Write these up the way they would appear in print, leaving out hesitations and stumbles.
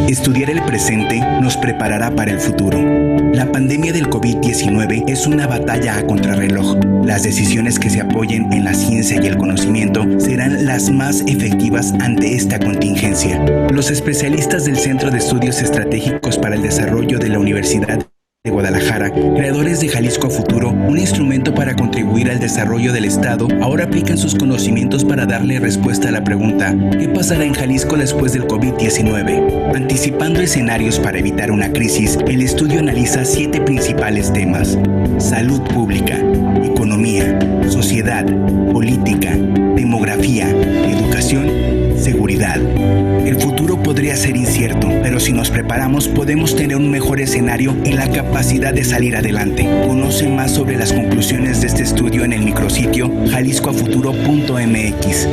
Estudiar el presente nos preparará para el futuro. La pandemia del COVID-19 es una batalla a contrarreloj. Las decisiones que se apoyen en la ciencia y el conocimiento serán las más efectivas ante esta contingencia. Los especialistas del Centro de Estudios Estratégicos para el Desarrollo de la Universidad de Guadalajara, creadores de Jalisco a Futuro, un instrumento para contribuir al desarrollo del Estado, ahora aplican sus conocimientos para darle respuesta a la pregunta: ¿qué pasará en Jalisco después del COVID-19? Anticipando escenarios para evitar una crisis, el estudio analiza 7 principales temas: salud pública, economía, sociedad, política, demografía, educación, seguridad. El futuro podría ser incierto, pero si nos preparamos podemos tener un mejor escenario y la capacidad de salir adelante. Conoce más sobre las conclusiones de este estudio en el micrositio jaliscoafuturo.mx.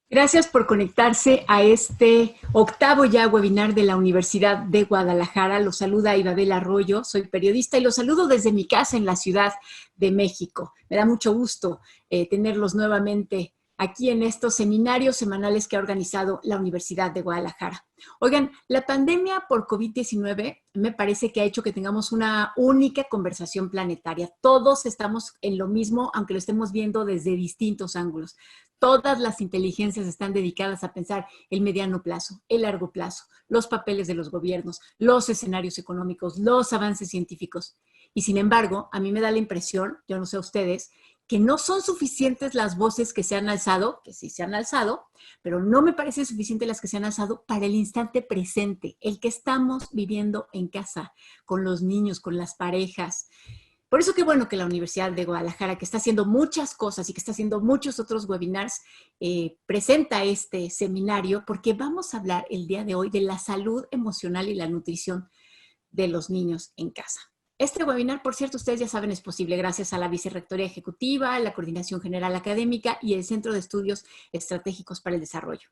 Gracias por conectarse a este octavo ya webinar de la Universidad de Guadalajara. Los saluda Ibabel Arroyo, soy periodista y los saludo desde mi casa en la Ciudad de México. Me da mucho gusto tenerlos nuevamente aquí en estos seminarios semanales que ha organizado la Universidad de Guadalajara. Oigan, la pandemia por COVID-19 me parece que ha hecho que tengamos una única conversación planetaria. Todos estamos en lo mismo, aunque lo estemos viendo desde distintos ángulos. Todas las inteligencias están dedicadas a pensar el mediano plazo, el largo plazo, los papeles de los gobiernos, los escenarios económicos, los avances científicos. Y sin embargo, a mí me da la impresión, yo no sé a ustedes, que no son suficientes las voces que se han alzado, que sí se han alzado, pero no me parece suficiente las que se han alzado para el instante presente, el que estamos viviendo en casa, con los niños, con las parejas. Por eso qué bueno que la Universidad de Guadalajara, que está haciendo muchas cosas y que está haciendo muchos otros webinars, presenta este seminario, porque vamos a hablar el día de hoy de la salud emocional y la nutrición de los niños en casa. Este webinar, por cierto, ustedes ya saben, es posible gracias a la Vicerrectoría Ejecutiva, la Coordinación General Académica y el Centro de Estudios Estratégicos para el Desarrollo.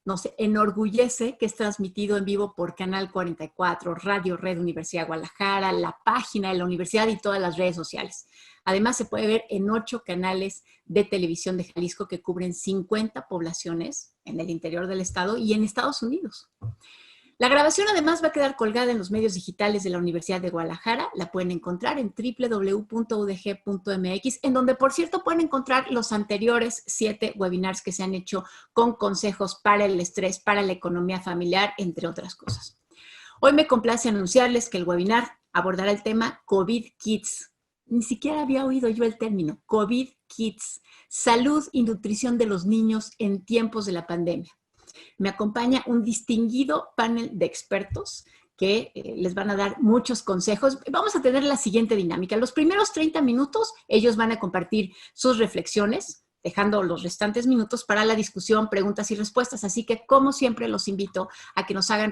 Nos enorgullece que es transmitido en vivo por Canal 44, Radio Red Universidad de Guadalajara, la página de la universidad y todas las redes sociales. Además, se puede ver en 8 canales de televisión de Jalisco que cubren 50 poblaciones en el interior del estado y en Estados Unidos. La grabación además va a quedar colgada en los medios digitales de la Universidad de Guadalajara. La pueden encontrar en www.udg.mx, en donde, por cierto, pueden encontrar los anteriores 7 webinars que se han hecho con consejos para el estrés, para la economía familiar, entre otras cosas. Hoy me complace anunciarles que el webinar abordará el tema COVID Kids. Ni siquiera había oído yo el término COVID Kids, salud y nutrición de los niños en tiempos de la pandemia. Me acompaña un distinguido panel de expertos que les van a dar muchos consejos. Vamos a tener la siguiente dinámica. Los primeros 30 minutos, ellos van a compartir sus reflexiones, dejando los restantes minutos para la discusión, preguntas y respuestas. Así que, como siempre, los invito a que nos hagan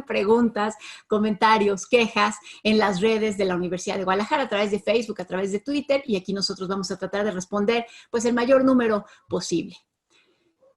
preguntas, comentarios, quejas en las redes de la Universidad de Guadalajara, a través de Facebook, a través de Twitter, y aquí nosotros vamos a tratar de responder pues el mayor número posible.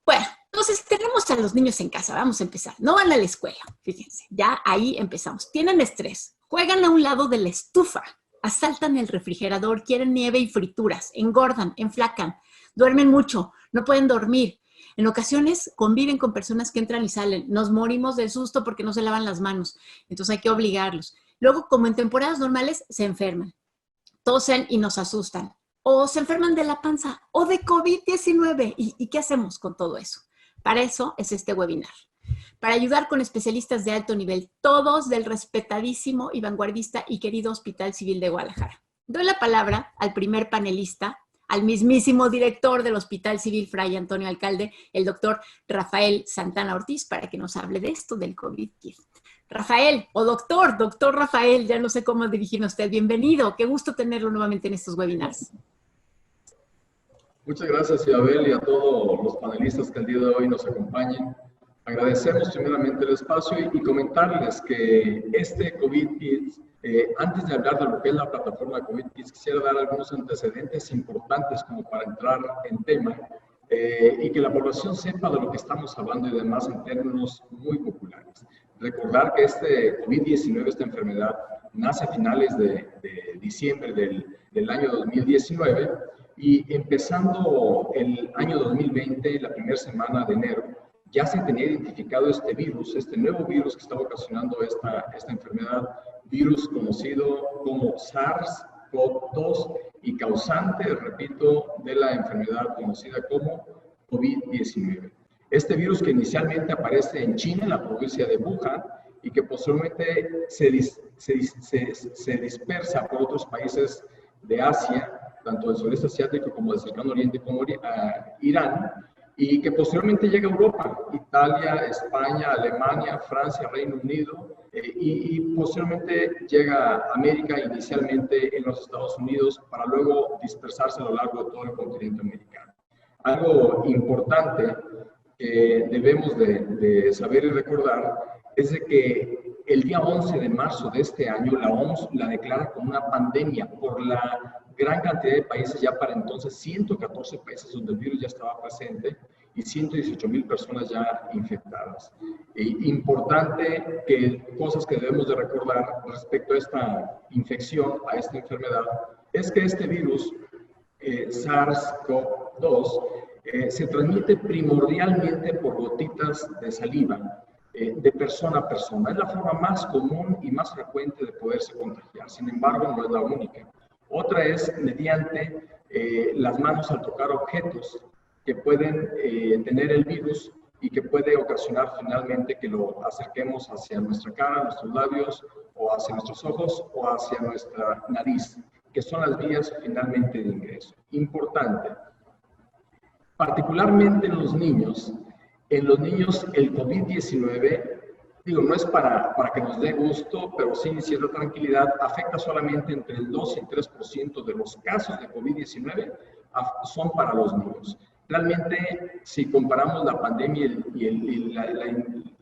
Bueno, entonces tenemos a los niños en casa, vamos a empezar. No van a la escuela, fíjense, ya ahí empezamos. Tienen estrés, juegan a un lado de la estufa, asaltan el refrigerador, quieren nieve y frituras, engordan, enflacan, duermen mucho, no pueden dormir. En ocasiones conviven con personas que entran y salen. Nos morimos de susto porque no se lavan las manos, entonces hay que obligarlos. Luego, como en temporadas normales, se enferman, tosen y nos asustan. O se enferman de la panza, o de COVID-19. ¿Y qué hacemos con todo eso? Para eso es este webinar. Para ayudar con especialistas de alto nivel, todos del respetadísimo y vanguardista y querido Hospital Civil de Guadalajara. Doy la palabra al primer panelista, al mismísimo director del Hospital Civil, Fray Antonio Alcalde, el doctor Rafael Santana Ortiz, para que nos hable de esto del COVID. Rafael, o doctor Rafael, ya no sé cómo dirigirme a usted. Bienvenido, qué gusto tenerlo nuevamente en estos webinars. Muchas gracias, Isabel, y a todos los panelistas que el día de hoy nos acompañan. Agradecemos primeramente el espacio y comentarles que este COVID Kids, antes de hablar de lo que es la plataforma COVID Kids, quisiera dar algunos antecedentes importantes como para entrar en tema y que la población sepa de lo que estamos hablando y demás en términos muy populares. Recordar que este COVID-19, esta enfermedad, nace a finales de diciembre del año 2019, Y empezando el año 2020, la primera semana de enero, ya se tenía identificado este virus, este nuevo virus que estaba ocasionando esta enfermedad, virus conocido como SARS-CoV-2 y causante, repito, de la enfermedad conocida como COVID-19. Este virus que inicialmente aparece en China, en la provincia de Wuhan, y que posteriormente se dispersa por otros países de Asia, tanto del sureste asiático como del cercano oriente, como Irán, y que posteriormente llega a Europa, Italia, España, Alemania, Francia, Reino Unido, y posteriormente llega a América, inicialmente en los Estados Unidos, para luego dispersarse a lo largo de todo el continente americano. Algo importante que debemos de saber y recordar es de que el día 11 de marzo de este año la OMS la declara como una pandemia por la gran cantidad de países, ya para entonces 114 países donde el virus ya estaba presente y 118,000 personas ya infectadas. Importante que cosas que debemos de recordar respecto a esta infección, a esta enfermedad, es que este virus, SARS-CoV-2, se transmite primordialmente por gotitas de saliva, de persona a persona. Es la forma más común y más frecuente de poderse contagiar. Sin embargo, no es la única. Otra es mediante las manos al tocar objetos que pueden tener el virus y que puede ocasionar finalmente que lo acerquemos hacia nuestra cara, nuestros labios, o hacia nuestros ojos, o hacia nuestra nariz, que son las vías finalmente de ingreso. Importante. Particularmente en los niños el COVID-19, digo, no es para que nos dé gusto, pero sí cierta tranquilidad, afecta solamente entre el 2 y el 3% de los casos de COVID-19 son para los niños. Realmente, si comparamos la pandemia y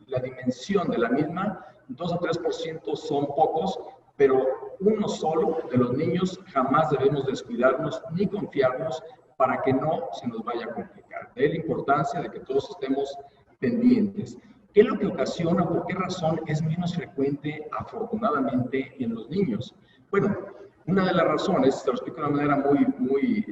la dimensión de la misma, 2 a 3% son pocos, pero uno solo de los niños jamás debemos descuidarnos ni confiarnos para que no se nos vaya a complicar. De ahí la importancia de que todos estemos pendientes. ¿Qué es lo que ocasiona, por qué razón es menos frecuente, afortunadamente, en los niños? Bueno, una de las razones, te lo explico de una manera muy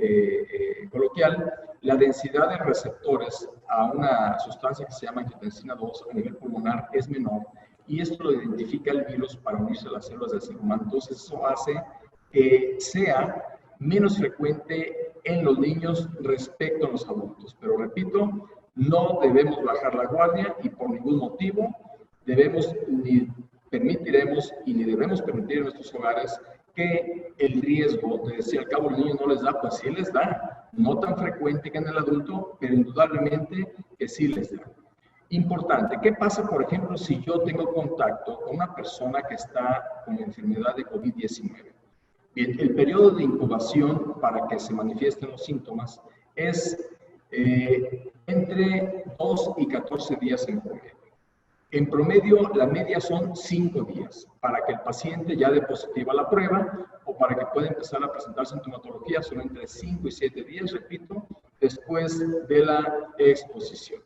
coloquial, la densidad de receptores a una sustancia que se llama angiotensina 2 a nivel pulmonar es menor, y esto lo identifica el virus para unirse a las células del ser humano. Entonces, eso hace que sea menos frecuente en los niños respecto a los adultos. Pero repito, no debemos bajar la guardia y por ningún motivo ni permitiremos y ni debemos permitir en nuestros hogares que el riesgo de decir al cabo los niños no les da, pues sí les da. No tan frecuente que en el adulto, pero indudablemente que sí les da. Importante, ¿qué pasa, por ejemplo, si yo tengo contacto con una persona que está con enfermedad de COVID-19? Bien, el periodo de incubación para que se manifiesten los síntomas es entre 2 y 14 días en promedio. En promedio, la media son 5 días para que el paciente ya dé positiva la prueba o para que pueda empezar a presentar sintomatología, son entre 5 y 7 días, repito, después de la exposición.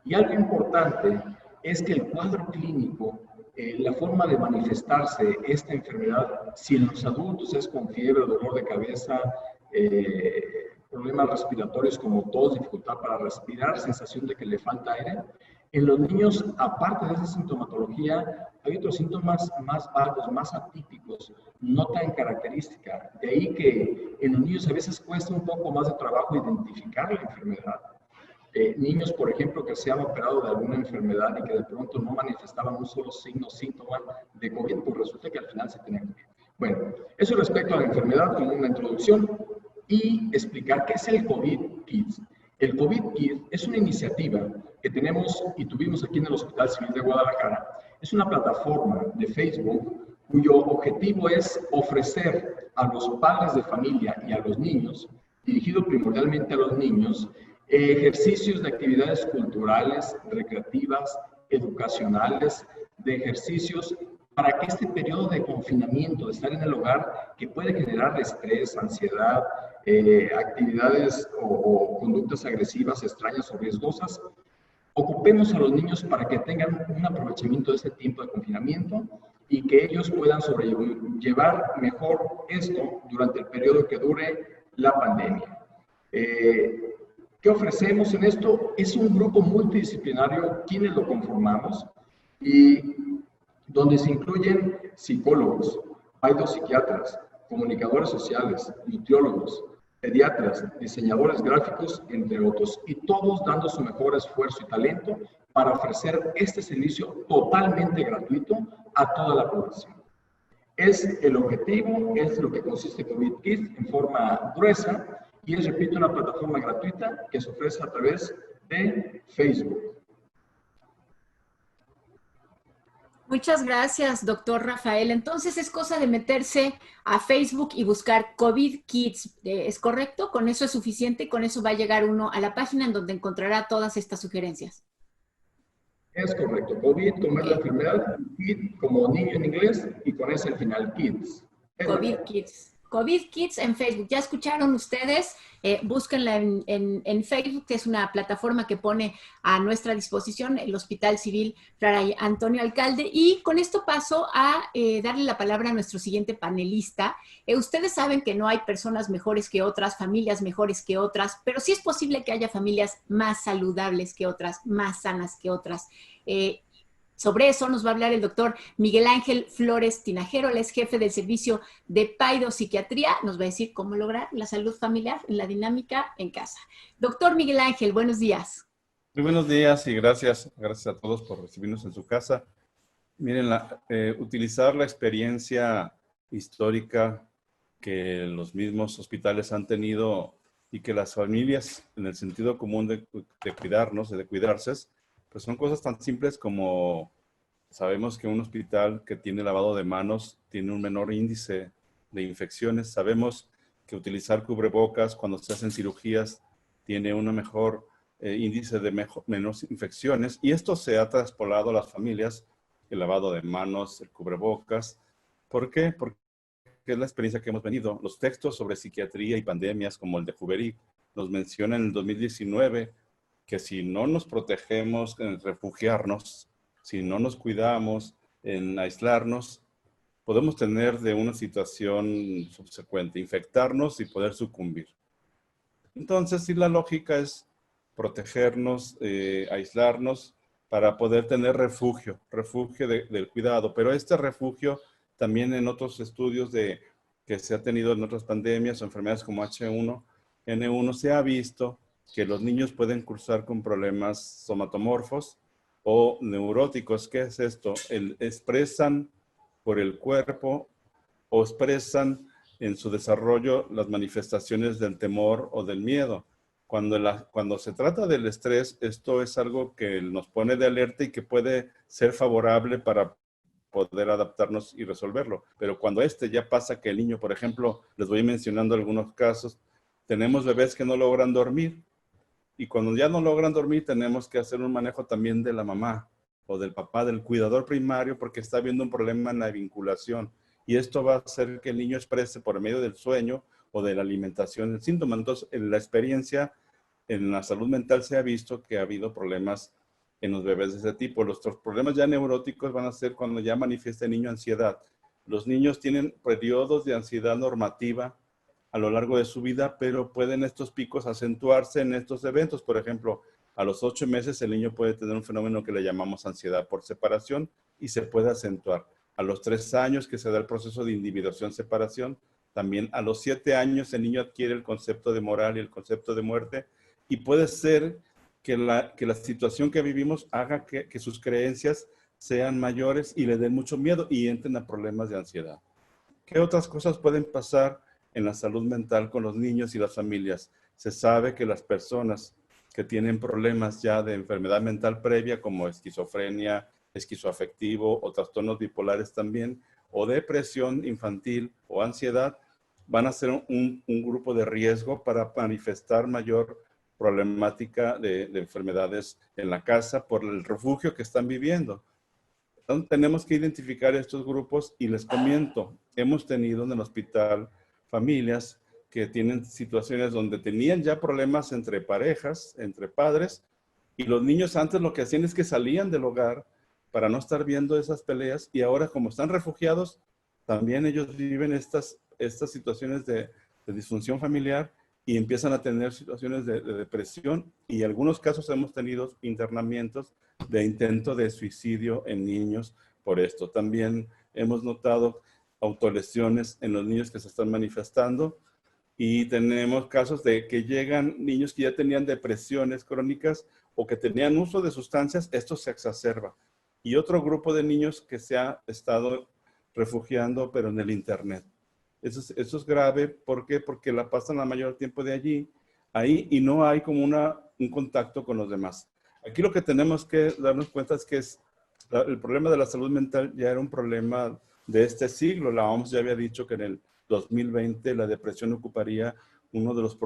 Y algo importante es que el cuadro clínico, la forma de manifestarse esta enfermedad, si en los adultos es con fiebre, dolor de cabeza, problemas respiratorios como tos, dificultad para respirar, sensación de que le falta aire, en los niños, aparte de esa sintomatología, hay otros síntomas más vagos, más atípicos, no tan característica. De ahí que en los niños a veces cuesta un poco más de trabajo identificar la enfermedad. Niños, por ejemplo, que se han operado de alguna enfermedad y que de pronto no manifestaban un solo signo, síntoma de COVID, pues resulta que al final se tenía COVID. Bueno, eso respecto a la enfermedad como una introducción y explicar qué es el COVID Kids. El COVID Kids es una iniciativa que tenemos y tuvimos aquí en el Hospital Civil de Guadalajara. Es una plataforma de Facebook cuyo objetivo es ofrecer a los padres de familia y a los niños, dirigido primordialmente a los niños, ejercicios de actividades culturales, recreativas, educacionales, de ejercicios para que este periodo de confinamiento, de estar en el hogar, que puede generar estrés, ansiedad, actividades o conductas agresivas, extrañas o riesgosas, ocupemos a los niños para que tengan un aprovechamiento de este tiempo de confinamiento y que ellos puedan sobrellevar mejor esto durante el periodo que dure la pandemia. ¿Qué ofrecemos en esto? Es un grupo multidisciplinario quienes lo conformamos y donde se incluyen psicólogos, psiquiatras, comunicadores sociales, nutriólogos, pediatras, diseñadores gráficos, entre otros, y todos dando su mejor esfuerzo y talento para ofrecer este servicio totalmente gratuito a toda la población. Es el objetivo, es lo que consiste COVID Kids en forma gruesa y es, repito, una plataforma gratuita que se ofrece a través de Facebook. Muchas gracias, doctor Rafael. Entonces es cosa de meterse a Facebook y buscar COVID Kids, ¿es correcto? ¿Con eso es suficiente? ¿Con eso va a llegar uno a la página en donde encontrará todas estas sugerencias? Es correcto. COVID como es la enfermedad, Kid como niño en inglés y con ese al final Kids. COVID Kids. COVID Kids en Facebook. Ya escucharon ustedes, búsquenla en Facebook, que es una plataforma que pone a nuestra disposición el Hospital Civil Fray Antonio Alcalde. Y con esto paso a darle la palabra a nuestro siguiente panelista. Ustedes saben que no hay personas mejores que otras, familias mejores que otras, pero sí es posible que haya familias más saludables que otras, más sanas que otras. Sobre eso nos va a hablar el doctor Miguel Ángel Flores Tinajero, él es jefe del servicio de paidopsiquiatría, nos va a decir cómo lograr la salud familiar en la dinámica en casa. Doctor Miguel Ángel, buenos días. Muy buenos días y gracias a todos por recibirnos en su casa. Miren, utilizar la experiencia histórica que los mismos hospitales han tenido y que las familias, en el sentido común de cuidarnos, de cuidarse, pues son cosas tan simples como sabemos que un hospital que tiene lavado de manos tiene un menor índice de infecciones. Sabemos que utilizar cubrebocas cuando se hacen cirugías tiene un mejor índice de menos infecciones. Y esto se ha traspolado a las familias, el lavado de manos, el cubrebocas. ¿Por qué? Porque es la experiencia que hemos venido. Los textos sobre psiquiatría y pandemias como el de Huberik nos mencionan en el 2019 que si no nos protegemos en refugiarnos, si no nos cuidamos en aislarnos, podemos tener de una situación subsecuente, infectarnos y poder sucumbir. Entonces, sí, la lógica es protegernos, aislarnos para poder tener refugio del cuidado. Pero este refugio también en otros estudios que se ha tenido en otras pandemias o enfermedades como H1N1 se ha visto que los niños pueden cursar con problemas somatomorfos o neuróticos. ¿Qué es esto? Expresan por el cuerpo o expresan en su desarrollo las manifestaciones del temor o del miedo. Cuando se trata del estrés, esto es algo que nos pone de alerta y que puede ser favorable para poder adaptarnos y resolverlo. Pero cuando ya pasa que el niño, por ejemplo, les voy mencionando algunos casos, tenemos bebés que no logran dormir. Y cuando ya no logran dormir, tenemos que hacer un manejo también de la mamá o del papá, del cuidador primario, porque está habiendo un problema en la vinculación. Y esto va a hacer que el niño exprese por medio del sueño o de la alimentación el síntoma. Entonces, en la experiencia, en la salud mental se ha visto que ha habido problemas en los bebés de ese tipo. Los problemas ya neuróticos van a ser cuando ya manifiesta el niño ansiedad. Los niños tienen periodos de ansiedad normativa a lo largo de su vida, pero pueden estos picos acentuarse en estos eventos. Por ejemplo, a los 8 meses el niño puede tener un fenómeno que le llamamos ansiedad por separación y se puede acentuar. A los 3 años que se da el proceso de individuación-separación, también a los 7 años el niño adquiere el concepto de moral y el concepto de muerte y puede ser que la situación que vivimos haga que sus creencias sean mayores y le den mucho miedo y entren a problemas de ansiedad. ¿Qué otras cosas pueden pasar en la salud mental con los niños y las familias? Se sabe que las personas que tienen problemas ya de enfermedad mental previa, como esquizofrenia, esquizoafectivo o trastornos bipolares también, o depresión infantil o ansiedad, van a ser un grupo de riesgo para manifestar mayor problemática de enfermedades en la casa por el refugio que están viviendo. Entonces, tenemos que identificar estos grupos y les comento, hemos tenido en el hospital familias que tienen situaciones donde tenían ya problemas entre parejas, entre padres, y los niños antes lo que hacían es que salían del hogar para no estar viendo esas peleas, y ahora como están refugiados, también ellos viven estas situaciones de disfunción familiar, y empiezan a tener situaciones de depresión, y en algunos casos hemos tenido internamientos de intento de suicidio en niños por esto. También hemos notado autolesiones en los niños que se están manifestando, y tenemos casos de que llegan niños que ya tenían depresiones crónicas o que tenían uso de sustancias, esto se exacerba. Y otro grupo de niños que se ha estado refugiando, pero en el internet. Eso es grave. ¿Por qué? Porque la pasan la mayor tiempo de ahí, y no hay como un contacto con los demás. Aquí lo que tenemos que darnos cuenta es que el problema de la salud mental ya era un problema de este siglo. La OMS ya había dicho que en el 2020 la depresión ocuparía uno de los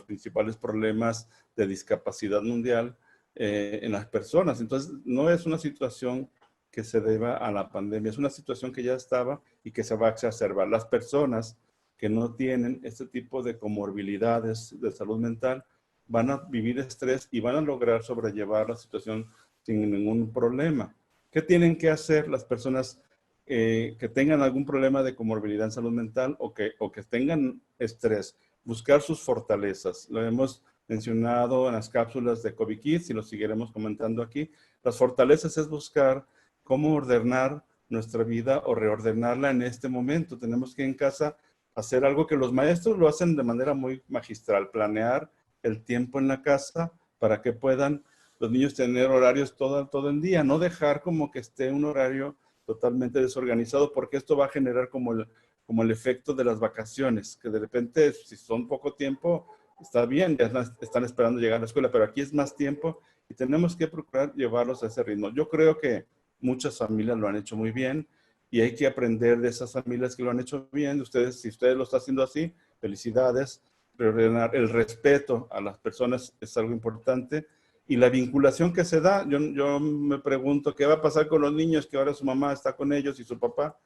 principales problemas de discapacidad mundial en las personas. Entonces, no es una situación que se deba a la pandemia, es una situación que ya estaba y que se va a exacerbar. Las personas que no tienen este tipo de comorbilidades de salud mental van a vivir estrés y van a lograr sobrellevar la situación sin ningún problema. ¿Qué tienen que hacer las personas que tengan algún problema de comorbilidad en salud mental o que tengan estrés? Buscar sus fortalezas. Lo hemos mencionado en las cápsulas de COVID Kids y lo seguiremos comentando aquí. Las fortalezas es buscar cómo ordenar nuestra vida o reordenarla en este momento. Tenemos que en casa hacer algo que los maestros lo hacen de manera muy magistral, planear el tiempo en la casa para que puedan los niños tener horarios todo el día, no dejar como que esté un horario totalmente desorganizado, porque esto va a generar como el efecto de las vacaciones, que de repente, si son poco tiempo, está bien, ya están esperando llegar a la escuela, pero aquí es más tiempo y tenemos que procurar llevarlos a ese ritmo. Yo creo que muchas familias lo han hecho muy bien y hay que aprender de esas familias que lo han hecho bien. Si ustedes lo están haciendo así, felicidades. Reordenar el respeto a las personas es algo importante. Y la vinculación que se da, yo me pregunto, ¿qué va a pasar con los niños que ahora su mamá está con ellos y su papá?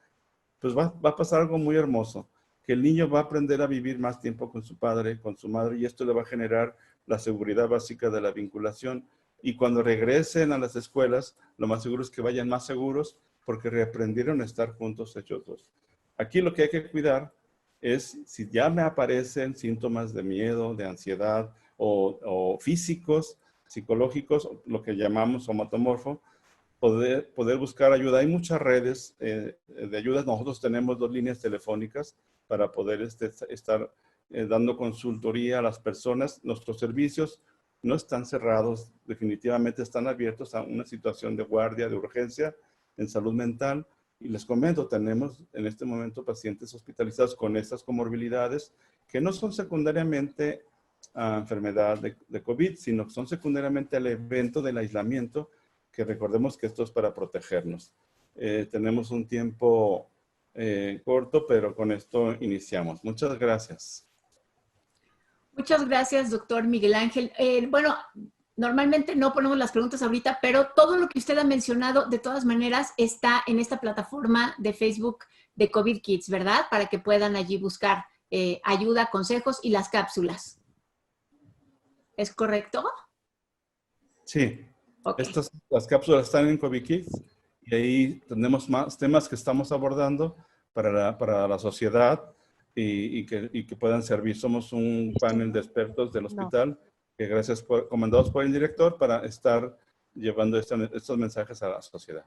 Pues va a pasar algo muy hermoso, que el niño va a aprender a vivir más tiempo con su padre, con su madre, y esto le va a generar la seguridad básica de la vinculación. Y cuando regresen a las escuelas, lo más seguro es que vayan más seguros porque reaprendieron a estar juntos ellos dos. Aquí lo que hay que cuidar es si ya me aparecen síntomas de miedo, de ansiedad o físicos, psicológicos, lo que llamamos somatomorfo, poder buscar ayuda. Hay muchas redes de ayudas. Nosotros tenemos 2 líneas telefónicas para poder estar dando consultoría a las personas. Nuestros servicios no están cerrados, definitivamente están abiertos a una situación de guardia, de urgencia en salud mental. Y les comento, tenemos en este momento pacientes hospitalizados con estas comorbilidades que no son secundariamente a enfermedad de COVID, sino que son secundariamente al evento del aislamiento, que recordemos que esto es para protegernos. Tenemos un tiempo corto, pero con esto iniciamos. Muchas gracias. Muchas gracias, doctor Miguel Ángel. Bueno, normalmente no ponemos las preguntas ahorita, pero todo lo que usted ha mencionado, de todas maneras, está en esta plataforma de Facebook de COVID Kids, ¿verdad? Para que puedan allí buscar ayuda, consejos y las cápsulas. ¿Es correcto? Sí. Okay. Las cápsulas están en COVID Kids y ahí tenemos más temas que estamos abordando para la sociedad y que puedan servir. Somos un panel de expertos del hospital que comandados por el director para estar llevando estos mensajes a la sociedad.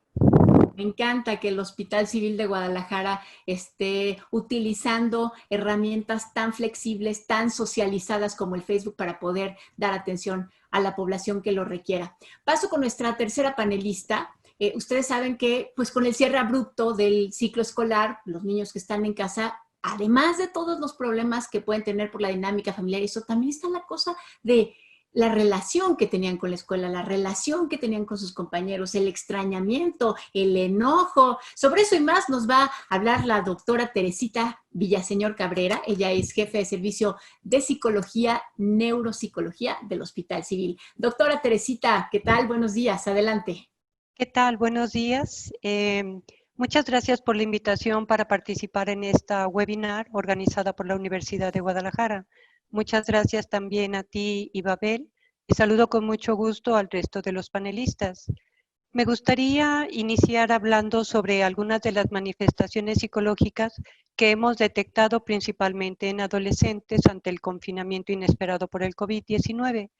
Me encanta que el Hospital Civil de Guadalajara esté utilizando herramientas tan flexibles, tan socializadas como el Facebook para poder dar atención a la población que lo requiera. Paso con nuestra tercera panelista. Ustedes saben que pues con el cierre abrupto del ciclo escolar, los niños que están en casa, además de todos los problemas que pueden tener por la dinámica familiar, eso también está la cosa de la relación que tenían con la escuela, la relación que tenían con sus compañeros, el extrañamiento, el enojo. Sobre eso y más nos va a hablar la doctora Teresita Villaseñor Cabrera. Ella es jefe de servicio de psicología, neuropsicología del Hospital Civil. Doctora Teresita, ¿qué tal? Buenos días, adelante. ¿Qué tal? Buenos días. Muchas gracias por la invitación para participar en esta webinar organizada por la Universidad de Guadalajara. Muchas gracias también a ti, Ibabel, y saludo con mucho gusto al resto de los panelistas. Me gustaría iniciar hablando sobre algunas de las manifestaciones psicológicas que hemos detectado principalmente en adolescentes ante el confinamiento inesperado por el COVID-19,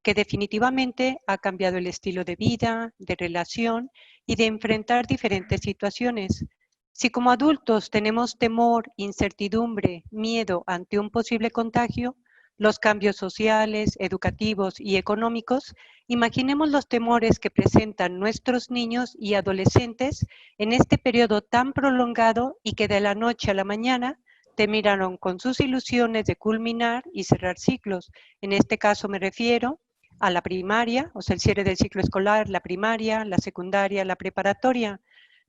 que definitivamente ha cambiado el estilo de vida, de relación y de enfrentar diferentes situaciones. Si como adultos tenemos temor, incertidumbre, miedo ante un posible contagio, los cambios sociales, educativos y económicos, imaginemos los temores que presentan nuestros niños y adolescentes en este periodo tan prolongado y que de la noche a la mañana terminaron con sus ilusiones de culminar y cerrar ciclos. En este caso me refiero a la primaria, o sea, el cierre del ciclo escolar, la primaria, la secundaria, la preparatoria.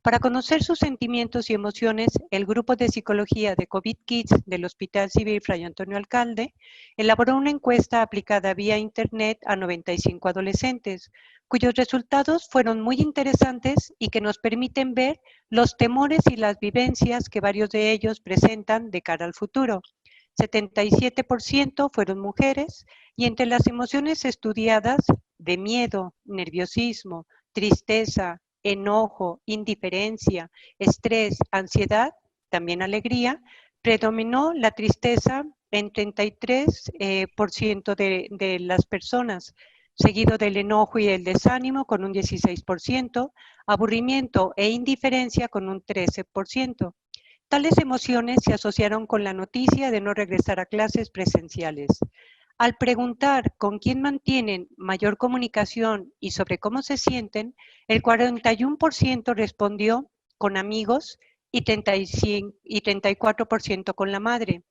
Para conocer sus sentimientos y emociones, el grupo de psicología de COVID Kids del Hospital Civil Fray Antonio Alcalde elaboró una encuesta aplicada vía internet a 95 adolescentes, cuyos resultados fueron muy interesantes y que nos permiten ver los temores y las vivencias que varios de ellos presentan de cara al futuro. 77% fueron mujeres y entre las emociones estudiadas de miedo, nerviosismo, tristeza, enojo, indiferencia, estrés, ansiedad, también alegría, predominó la tristeza en 33% de las personas, seguido del enojo y el desánimo con un 16%, aburrimiento e indiferencia con un 13%. Tales emociones se asociaron con la noticia de no regresar a clases presenciales. Al preguntar con quién mantienen mayor comunicación y sobre cómo se sienten, el 41% respondió con amigos y 34% con la madre,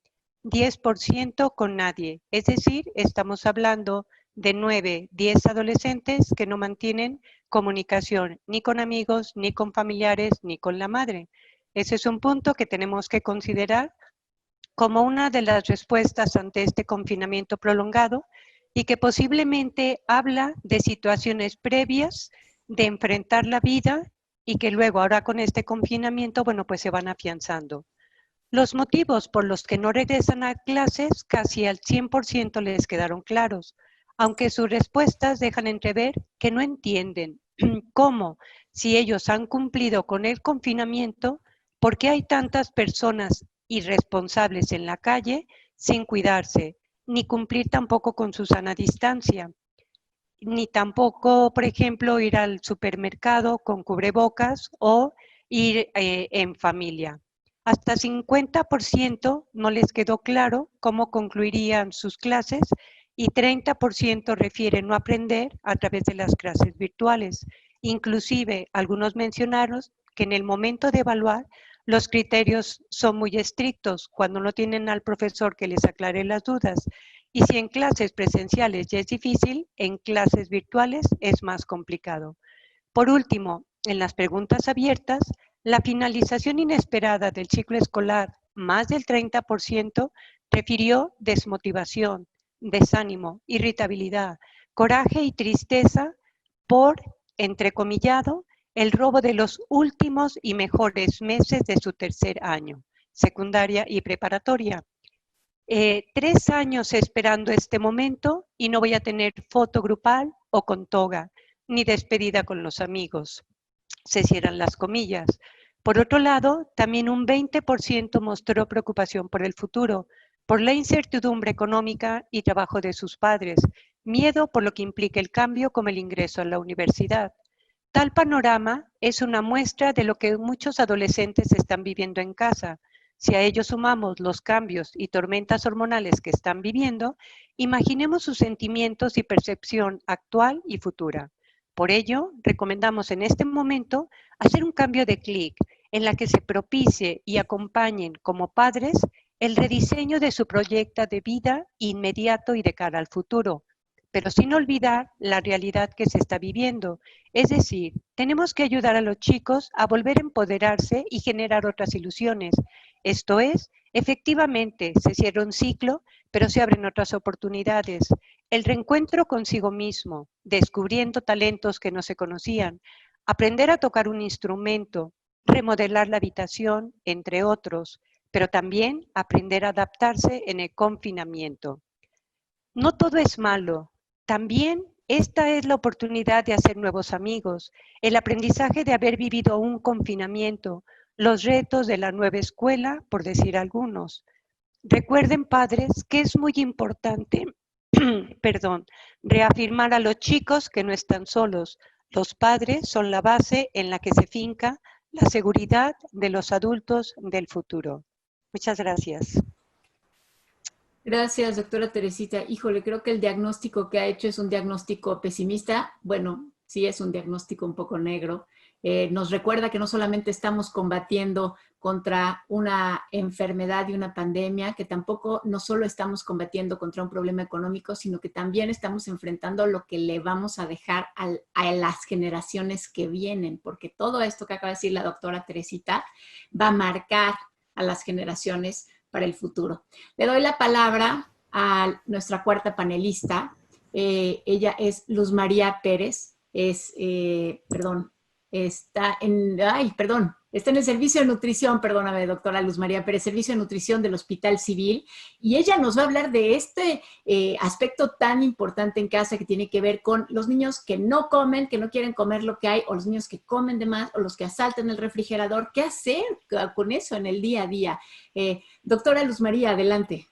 10% con nadie. Es decir, estamos hablando de 9, 10 adolescentes que no mantienen comunicación ni con amigos, ni con familiares, ni con la madre. Ese es un punto que tenemos que considerar como una de las respuestas ante este confinamiento prolongado y que posiblemente habla de situaciones previas de enfrentar la vida y que luego ahora con este confinamiento, bueno, pues se van afianzando. Los motivos por los que no regresan a clases casi al 100% les quedaron claros, aunque sus respuestas dejan entrever que no entienden cómo, si ellos han cumplido con el confinamiento, por qué hay tantas personas irresponsables en la calle sin cuidarse, ni cumplir tampoco con su sana distancia, ni tampoco, por ejemplo, ir al supermercado con cubrebocas o ir en familia. Hasta 50% no les quedó claro cómo concluirían sus clases y 30% refieren no aprender a través de las clases virtuales. Inclusive, algunos mencionaron que en el momento de evaluar los criterios son muy estrictos cuando no tienen al profesor que les aclare las dudas. Y si en clases presenciales ya es difícil, en clases virtuales es más complicado. Por último, en las preguntas abiertas, la finalización inesperada del ciclo escolar, más del 30%, refirió desmotivación, desánimo, irritabilidad, coraje y tristeza por, entrecomillado, el robo de los últimos y mejores meses de su tercer año, secundaria y preparatoria. 3 años esperando este momento y no voy a tener foto grupal o con toga, ni despedida con los amigos. Se cierran las comillas. Por otro lado, también un 20% mostró preocupación por el futuro, por la incertidumbre económica y trabajo de sus padres, miedo por lo que implica el cambio como el ingreso a la universidad. Tal panorama es una muestra de lo que muchos adolescentes están viviendo en casa. Si a ello sumamos los cambios y tormentas hormonales que están viviendo, imaginemos sus sentimientos y percepción actual y futura. Por ello, recomendamos en este momento hacer un cambio de clic en la que se propicie y acompañen como padres el rediseño de su proyecto de vida inmediato y de cara al futuro, pero sin olvidar la realidad que se está viviendo. Es decir, tenemos que ayudar a los chicos a volver a empoderarse y generar otras ilusiones. Esto es, efectivamente, se cierra un ciclo, pero se abren otras oportunidades. El reencuentro consigo mismo, descubriendo talentos que no se conocían, aprender a tocar un instrumento, remodelar la habitación, entre otros, pero también aprender a adaptarse en el confinamiento. No todo es malo. También Esta es la oportunidad de hacer nuevos amigos, el aprendizaje de haber vivido un confinamiento, los retos de la nueva escuela, por decir algunos. Recuerden, padres, que es muy importante, perdón, reafirmar a los chicos que no están solos. Los padres son la base en la que se finca la seguridad de los adultos del futuro. Muchas gracias. Gracias, doctora Teresita. Híjole, creo que el diagnóstico que ha hecho es un diagnóstico pesimista. Bueno, sí es un diagnóstico un poco negro. Nos recuerda que no solamente estamos combatiendo contra una enfermedad y una pandemia, que tampoco no solo estamos combatiendo contra un problema económico, sino que también estamos enfrentando lo que le vamos a dejar a las generaciones que vienen, porque todo esto que acaba de decir la doctora Teresita va a marcar a las generaciones para el futuro. Le doy la palabra a nuestra cuarta panelista. Ella es Luz María Pérez. Está en el servicio de nutrición, perdóname, doctora Luz María Pérez, servicio de nutrición del Hospital Civil, y ella nos va a hablar de este aspecto tan importante en casa que tiene que ver con los niños que no comen, que no quieren comer lo que hay, o los niños que comen de más, o los que asaltan el refrigerador. ¿Qué hacer con eso en el día a día? Doctora Luz María, adelante.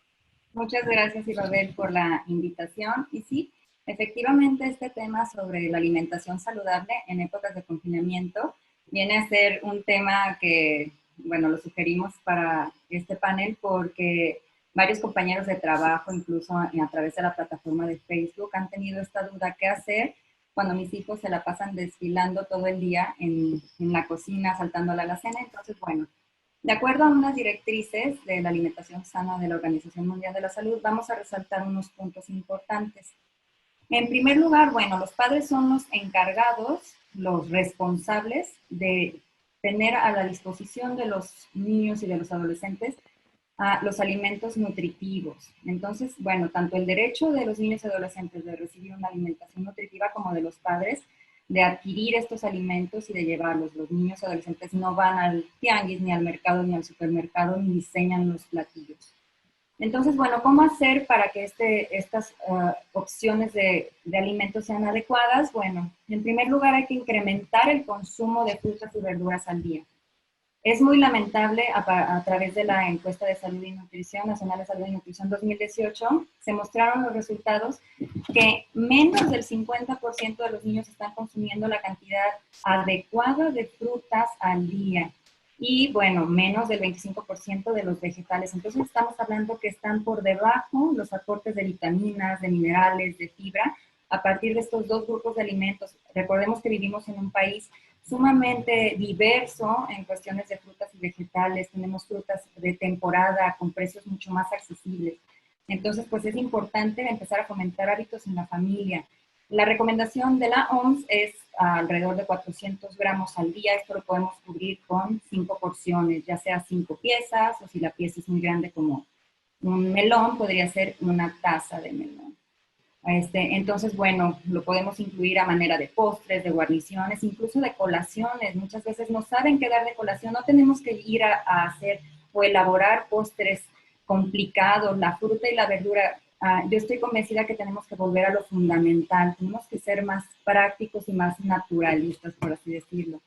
Muchas gracias, Ibabel, por la invitación. Y sí, efectivamente, este tema sobre la alimentación saludable en épocas de confinamiento viene a ser un tema que, bueno, lo sugerimos para este panel porque varios compañeros de trabajo, incluso a través de la plataforma de Facebook, han tenido esta duda: ¿qué hacer cuando mis hijos se la pasan desfilando todo el día en la cocina, saltando a la alacena? Entonces, bueno, de acuerdo a unas directrices de la alimentación sana de la Organización Mundial de la Salud, vamos a resaltar unos puntos importantes. En primer lugar, bueno, los padres son los encargados, los responsables de tener a la disposición de los niños y de los adolescentes los alimentos nutritivos. Entonces, bueno, tanto el derecho de los niños y adolescentes de recibir una alimentación nutritiva como de los padres de adquirir estos alimentos y de llevarlos. Los niños y adolescentes no van al tianguis, ni al mercado, ni al supermercado, ni diseñan los platillos. Entonces, bueno, ¿cómo hacer para que estas opciones de alimentos sean adecuadas? Bueno, en primer lugar hay que incrementar el consumo de frutas y verduras al día. Es muy lamentable, a través de la encuesta de salud y nutrición, Nacional de Salud y Nutrición 2018, se mostraron los resultados que menos del 50% de los niños están consumiendo la cantidad adecuada de frutas al día. Y bueno, menos del 25% de los vegetales. Entonces estamos hablando que están por debajo los aportes de vitaminas, de minerales, de fibra, a partir de estos dos grupos de alimentos. Recordemos que vivimos en un país sumamente diverso en cuestiones de frutas y vegetales. Tenemos frutas de temporada con precios mucho más accesibles. Entonces, pues es importante empezar a fomentar hábitos en la familia. La recomendación de la OMS es alrededor de 400 gramos al día. Esto lo podemos cubrir con 5 porciones, ya sea 5 piezas, o si la pieza es muy grande como un melón, podría ser una taza de melón. Entonces, bueno, lo podemos incluir a manera de postres, de guarniciones, incluso de colaciones. Muchas veces no saben qué dar de colación. No tenemos que ir a hacer o elaborar postres complicados. La fruta y la verdura, yo estoy convencida que tenemos que volver a lo fundamental. Tenemos que ser más prácticos y más naturalistas, por así decirlo.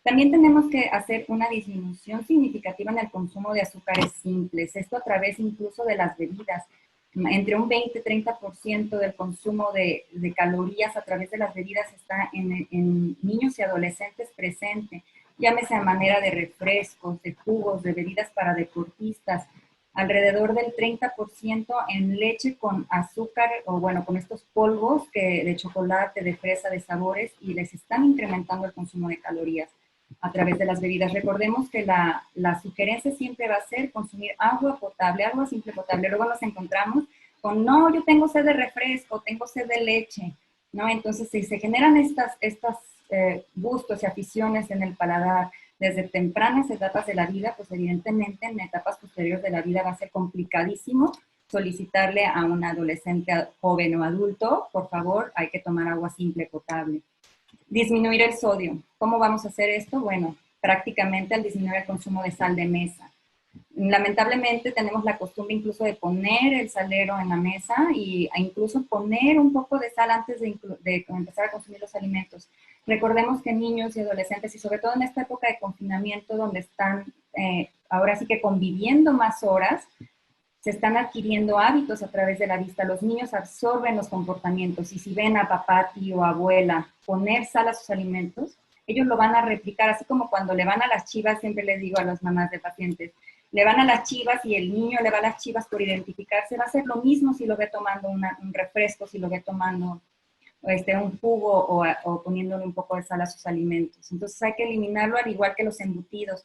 También tenemos que hacer una disminución significativa en el consumo de azúcares simples. Esto a través incluso de las bebidas. Entre un 20 y 30% del consumo de calorías a través de las bebidas está en niños y adolescentes presente. Llámese a manera de refrescos, de jugos, de bebidas para deportistas. Alrededor del 30% en leche con azúcar, o bueno, con estos polvos de chocolate, de fresa, de sabores, y les están incrementando el consumo de calorías a través de las bebidas. Recordemos que la sugerencia siempre va a ser consumir agua potable, agua simple potable. Luego nos encontramos con, no, yo tengo sed de refresco, tengo sed de leche, ¿no? Entonces, si se generan estas gustos y aficiones en el paladar desde tempranas etapas de la vida, pues evidentemente en etapas posteriores de la vida va a ser complicadísimo solicitarle a un adolescente, joven o adulto, por favor, hay que tomar agua simple potable. Disminuir el sodio. ¿Cómo vamos a hacer esto? Bueno, prácticamente al disminuir el consumo de sal de mesa. Lamentablemente tenemos la costumbre incluso de poner el salero en la mesa e incluso poner un poco de sal antes de empezar a consumir los alimentos. Recordemos que niños y adolescentes, y sobre todo en esta época de confinamiento donde están ahora sí que conviviendo más horas, se están adquiriendo hábitos a través de la vista. Los niños absorben los comportamientos y si ven a papá, tío, abuela poner sal a sus alimentos, ellos lo van a replicar, así como cuando le van a las chivas, siempre les digo a las mamás de pacientes, le van a las chivas y el niño le va a las chivas por identificarse, va a ser lo mismo si lo ve tomando un refresco, si lo ve tomando un jugo o poniéndole un poco de sal a sus alimentos. Entonces hay que eliminarlo, al igual que los embutidos.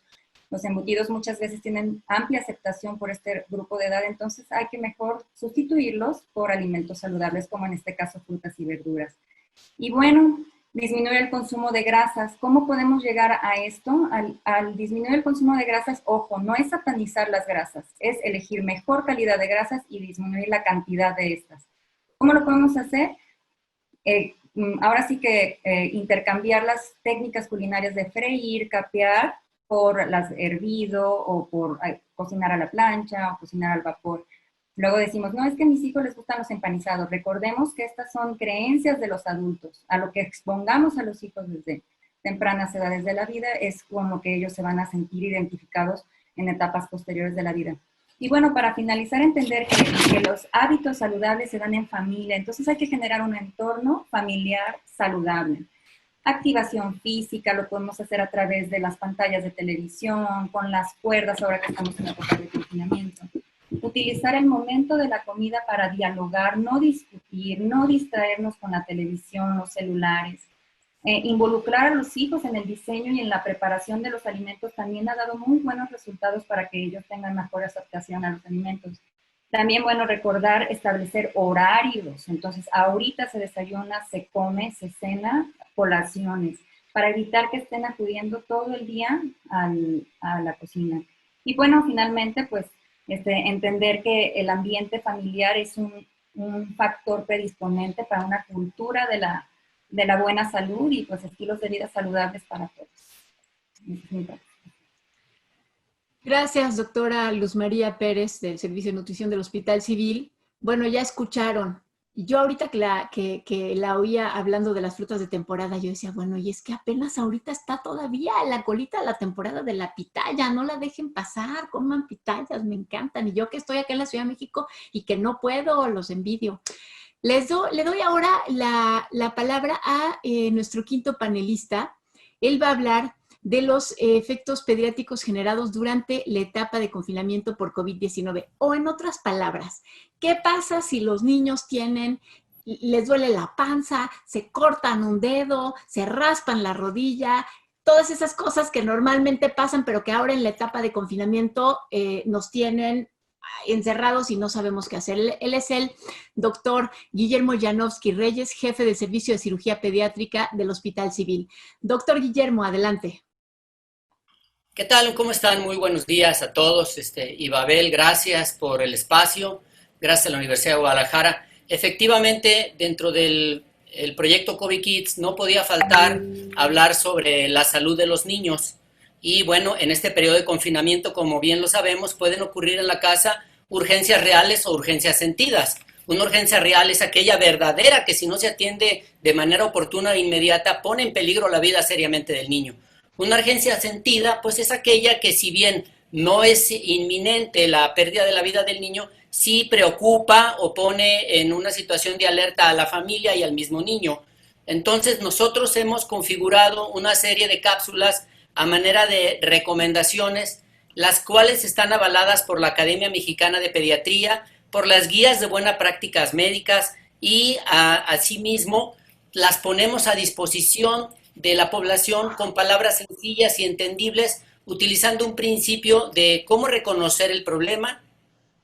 Los embutidos muchas veces tienen amplia aceptación por este grupo de edad, entonces hay que mejor sustituirlos por alimentos saludables, como en este caso frutas y verduras. Y bueno, disminuir el consumo de grasas. ¿Cómo podemos llegar a esto? Al disminuir el consumo de grasas, ojo, no es satanizar las grasas, es elegir mejor calidad de grasas y disminuir la cantidad de estas. ¿Cómo lo podemos hacer? Ahora sí que intercambiar las técnicas culinarias de freír, capear, por las hervido o por cocinar a la plancha o cocinar al vapor. Luego decimos, no, es que a mis hijos les gustan los empanizados. Recordemos que estas son creencias de los adultos. A lo que expongamos a los hijos desde tempranas edades de la vida es como que ellos se van a sentir identificados en etapas posteriores de la vida. Y bueno, para finalizar, entender que los hábitos saludables se dan en familia. Entonces hay que generar un entorno familiar saludable. Activación física, lo podemos hacer a través de las pantallas de televisión, con las cuerdas, ahora que estamos en época de confinamiento. Utilizar el momento de la comida para dialogar, no discutir, no distraernos con la televisión, los celulares. Involucrar a los hijos en el diseño y en la preparación de los alimentos también ha dado muy buenos resultados para que ellos tengan mejor adaptación a los alimentos. También, bueno, recordar establecer horarios. Entonces, ahorita se desayuna, se come, se cena, colaciones, para evitar que estén acudiendo todo el día a la cocina. Y bueno, finalmente, pues, entender que el ambiente familiar es un factor predisponente para una cultura de la buena salud y pues estilos de vida saludables para todos. Gracias, doctora Luz María Pérez, del Servicio de Nutrición del Hospital Civil. Bueno, ya escucharon. Yo ahorita que la oía hablando de las frutas de temporada, yo decía, bueno, y es que apenas ahorita está todavía en la colita de la temporada de la pitaya, no la dejen pasar, coman pitayas, me encantan. Y yo que estoy acá en la Ciudad de México y que no puedo, los envidio. Le doy ahora la palabra a nuestro quinto panelista. Él va a hablar de los efectos pediátricos generados durante la etapa de confinamiento por COVID-19. O en otras palabras, ¿qué pasa si los niños les duele la panza, se cortan un dedo, se raspan la rodilla? Todas esas cosas que normalmente pasan, pero que ahora en la etapa de confinamiento nos tienen encerrados y no sabemos qué hacer. Él es el doctor Guillermo Janowski Reyes, jefe del Servicio de Cirugía Pediátrica del Hospital Civil. Doctor Guillermo, adelante. ¿Qué tal? ¿Cómo están? Muy buenos días a todos. Ibabel, gracias por el espacio. Gracias a la Universidad de Guadalajara. Efectivamente, dentro del proyecto COVID Kids no podía faltar hablar sobre la salud de los niños. Y bueno, en este periodo de confinamiento, como bien lo sabemos, pueden ocurrir en la casa urgencias reales o urgencias sentidas. Una urgencia real es aquella verdadera que si no se atiende de manera oportuna e inmediata pone en peligro la vida seriamente del niño. Una urgencia sentida, pues es aquella que si bien no es inminente la pérdida de la vida del niño, sí preocupa o pone en una situación de alerta a la familia y al mismo niño. Entonces nosotros hemos configurado una serie de cápsulas a manera de recomendaciones, las cuales están avaladas por la Academia Mexicana de Pediatría, por las guías de buenas prácticas médicas y asimismo las ponemos a disposición de la población con palabras sencillas y entendibles, utilizando un principio de cómo reconocer el problema.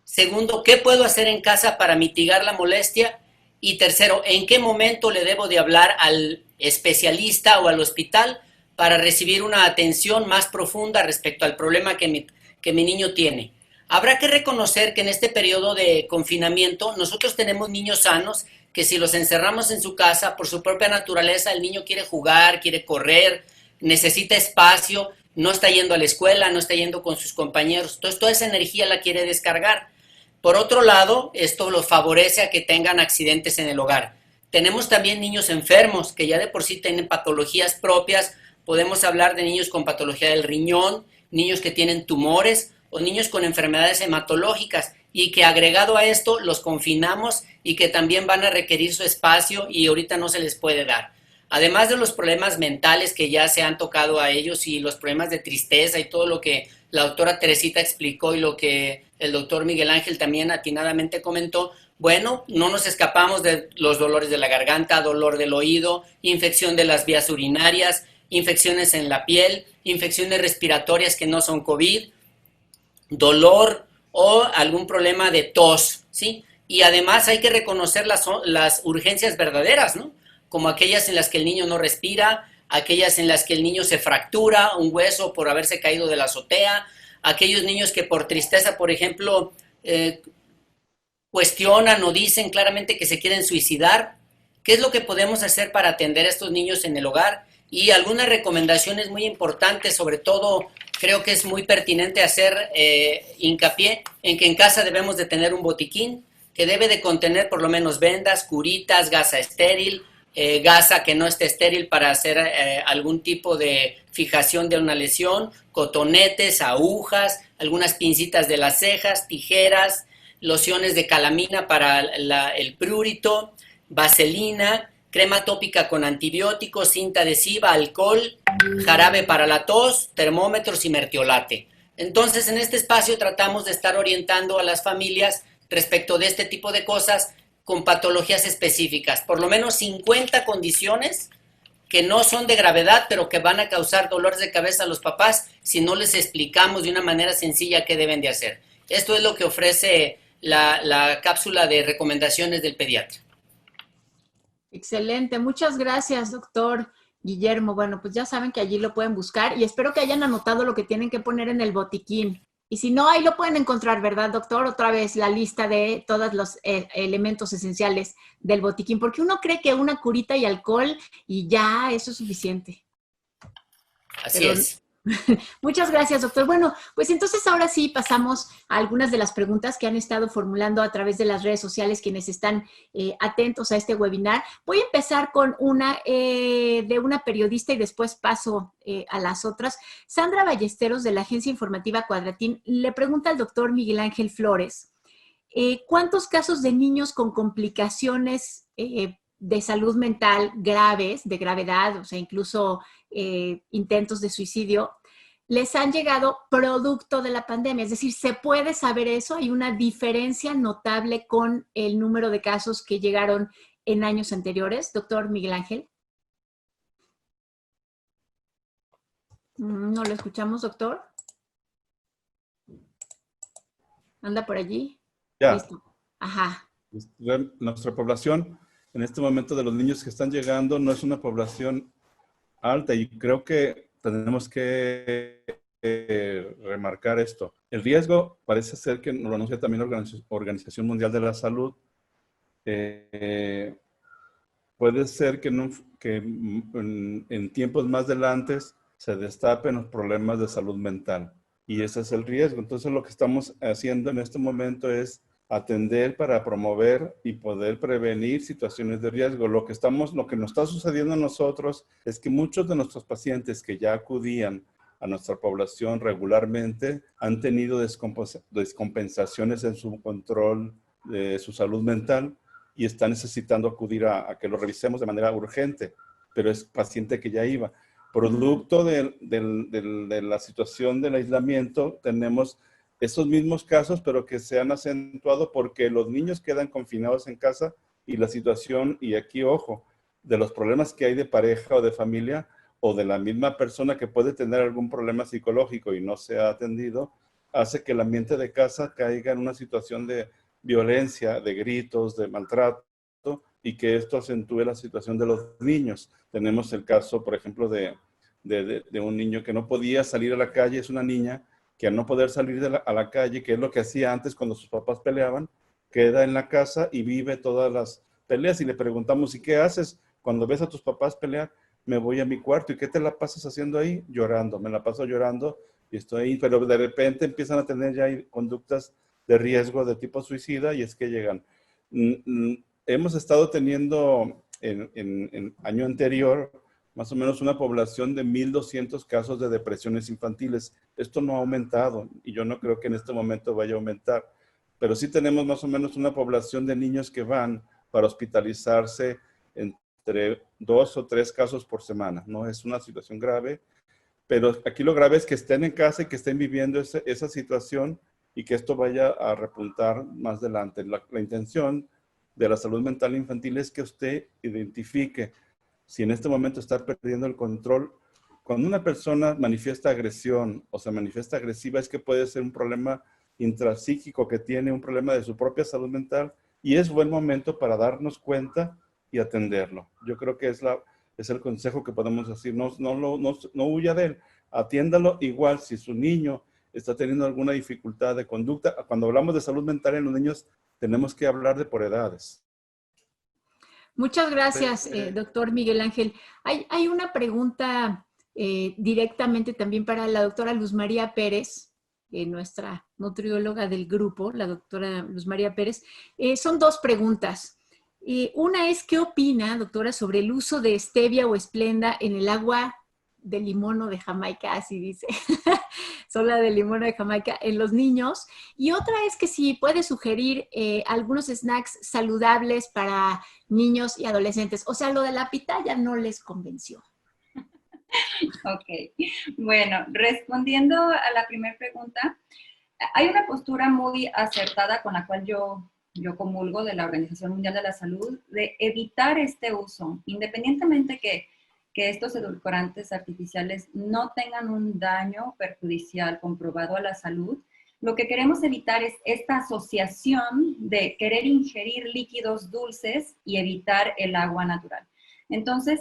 Segundo, ¿qué puedo hacer en casa para mitigar la molestia? Y tercero, ¿en qué momento le debo de hablar al especialista o al hospital para recibir una atención más profunda respecto al problema que mi niño tiene? Habrá que reconocer que en este periodo de confinamiento nosotros tenemos niños sanos que si los encerramos en su casa, por su propia naturaleza, el niño quiere jugar, quiere correr, necesita espacio, no está yendo a la escuela, no está yendo con sus compañeros. Entonces, toda esa energía la quiere descargar. Por otro lado, esto los favorece a que tengan accidentes en el hogar. Tenemos también niños enfermos que ya de por sí tienen patologías propias. Podemos hablar de niños con patología del riñón, niños que tienen tumores o niños con enfermedades hematológicas, y que agregado a esto los confinamos y que también van a requerir su espacio y ahorita no se les puede dar. Además de los problemas mentales que ya se han tocado a ellos y los problemas de tristeza y todo lo que la doctora Teresita explicó y lo que el doctor Miguel Ángel también atinadamente comentó, bueno, no nos escapamos de los dolores de la garganta, dolor del oído, infección de las vías urinarias, infecciones en la piel, infecciones respiratorias que no son COVID, dolor o algún problema de tos, ¿sí? Y además hay que reconocer las urgencias verdaderas, ¿no? Como aquellas en las que el niño no respira, aquellas en las que el niño se fractura un hueso por haberse caído de la azotea, aquellos niños que por tristeza, por ejemplo, cuestionan o dicen claramente que se quieren suicidar. ¿Qué es lo que podemos hacer para atender a estos niños en el hogar? Y algunas recomendaciones muy importantes, sobre todo creo que es muy pertinente hacer hincapié en que en casa debemos de tener un botiquín que debe de contener por lo menos vendas, curitas, gasa estéril, gasa que no esté estéril para hacer algún tipo de fijación de una lesión, cotonetes, agujas, algunas pincitas de las cejas, tijeras, lociones de calamina para el prurito, vaselina, crema tópica con antibióticos, cinta adhesiva, alcohol, jarabe para la tos, termómetros y mertiolate. Entonces, en este espacio tratamos de estar orientando a las familias respecto de este tipo de cosas con patologías específicas, por lo menos 50 condiciones que no son de gravedad, pero que van a causar dolores de cabeza a los papás si no les explicamos de una manera sencilla qué deben de hacer. Esto es lo que ofrece la cápsula de recomendaciones del pediatra. Excelente, muchas gracias, doctor Guillermo. Bueno, pues ya saben que allí lo pueden buscar y espero que hayan anotado lo que tienen que poner en el botiquín. Y si no, ahí lo pueden encontrar, ¿verdad, doctor? Otra vez la lista de todos los elementos esenciales del botiquín, porque uno cree que una curita y alcohol y ya eso es suficiente. Así es. Muchas gracias, doctor. Bueno, pues entonces ahora sí pasamos a algunas de las preguntas que han estado formulando a través de las redes sociales quienes están atentos a este webinar. Voy a empezar con una de una periodista y después paso a las otras. Sandra Ballesteros, de la agencia informativa Cuadratín, le pregunta al doctor Miguel Ángel Flores, ¿cuántos casos de niños con complicaciones de salud mental graves, de gravedad, o sea, incluso intentos de suicidio, les han llegado producto de la pandemia? Es decir, ¿se puede saber eso? ¿Hay una diferencia notable con el número de casos que llegaron en años anteriores? Doctor Miguel Ángel. ¿No lo escuchamos, doctor? ¿Anda por allí? Ya. Listo. Ajá. Nuestra población, en este momento, de los niños que están llegando, no es una población alta, y creo que tenemos que remarcar esto. El riesgo parece ser que lo anuncia también la Organización Mundial de la Salud. Puede ser que en tiempos más adelante se destapen los problemas de salud mental, y ese es el riesgo. Entonces, lo que estamos haciendo en este momento es atender para promover y poder prevenir situaciones de riesgo. Lo que nos está sucediendo a nosotros es que muchos de nuestros pacientes que ya acudían a nuestra población regularmente han tenido descompensaciones en su control de su salud mental y están necesitando acudir a que lo revisemos de manera urgente, pero es paciente que ya iba. Producto de la situación del aislamiento, tenemos esos mismos casos, pero que se han acentuado porque los niños quedan confinados en casa y la situación, y aquí ojo, de los problemas que hay de pareja o de familia o de la misma persona que puede tener algún problema psicológico y no se ha atendido, hace que el ambiente de casa caiga en una situación de violencia, de gritos, de maltrato, y que esto acentúe la situación de los niños. Tenemos el caso, por ejemplo, de un niño que no podía salir a la calle. Es una niña que al no poder salir a la calle, que es lo que hacía antes cuando sus papás peleaban, queda en la casa y vive todas las peleas. Y le preguntamos, ¿y qué haces cuando ves a tus papás pelear? me voy a mi cuarto. ¿Y qué te la pasas haciendo ahí? Llorando. Me la paso llorando y estoy ahí, pero de repente empiezan a tener ya conductas de riesgo de tipo suicida y es que llegan. Hemos estado teniendo en año anterior más o menos una población de 1,200 casos de depresiones infantiles. Esto no ha aumentado y yo no creo que en este momento vaya a aumentar, pero sí tenemos más o menos una población de niños que van para hospitalizarse entre 2 o 3 casos por semana. No es una situación grave, pero aquí lo grave es que estén en casa y que estén viviendo esa situación y que esto vaya a repuntar más adelante. La intención de la salud mental infantil es que usted identifique si en este momento está perdiendo el control. Cuando una persona manifiesta agresión o se manifiesta agresiva, es que puede ser un problema intrapsíquico que tiene, un problema de su propia salud mental, y es buen momento para darnos cuenta y atenderlo. Yo creo que es el consejo que podemos decir. No huya de él, atiéndalo. Igual si su niño está teniendo alguna dificultad de conducta, cuando hablamos de salud mental en los niños, tenemos que hablar de por edades. Muchas gracias, doctor Miguel Ángel. Hay una pregunta directamente también para la doctora Luz María Pérez, nuestra nutrióloga del grupo, la doctora Luz María Pérez. Son dos preguntas. Una es, ¿qué opina, doctora, sobre el uso de stevia o esplenda en el agua de limón o de Jamaica, así dice, sola de limón o de Jamaica en los niños? Y otra es que si puede sugerir algunos snacks saludables para niños y adolescentes. O sea, lo de la pitaya no les convenció. Ok, bueno, respondiendo a la primera pregunta, hay una postura muy acertada con la cual yo comulgo de la Organización Mundial de la Salud, de evitar este uso, independientemente que estos edulcorantes artificiales no tengan un daño perjudicial comprobado a la salud. Lo que queremos evitar es esta asociación de querer ingerir líquidos dulces y evitar el agua natural. Entonces,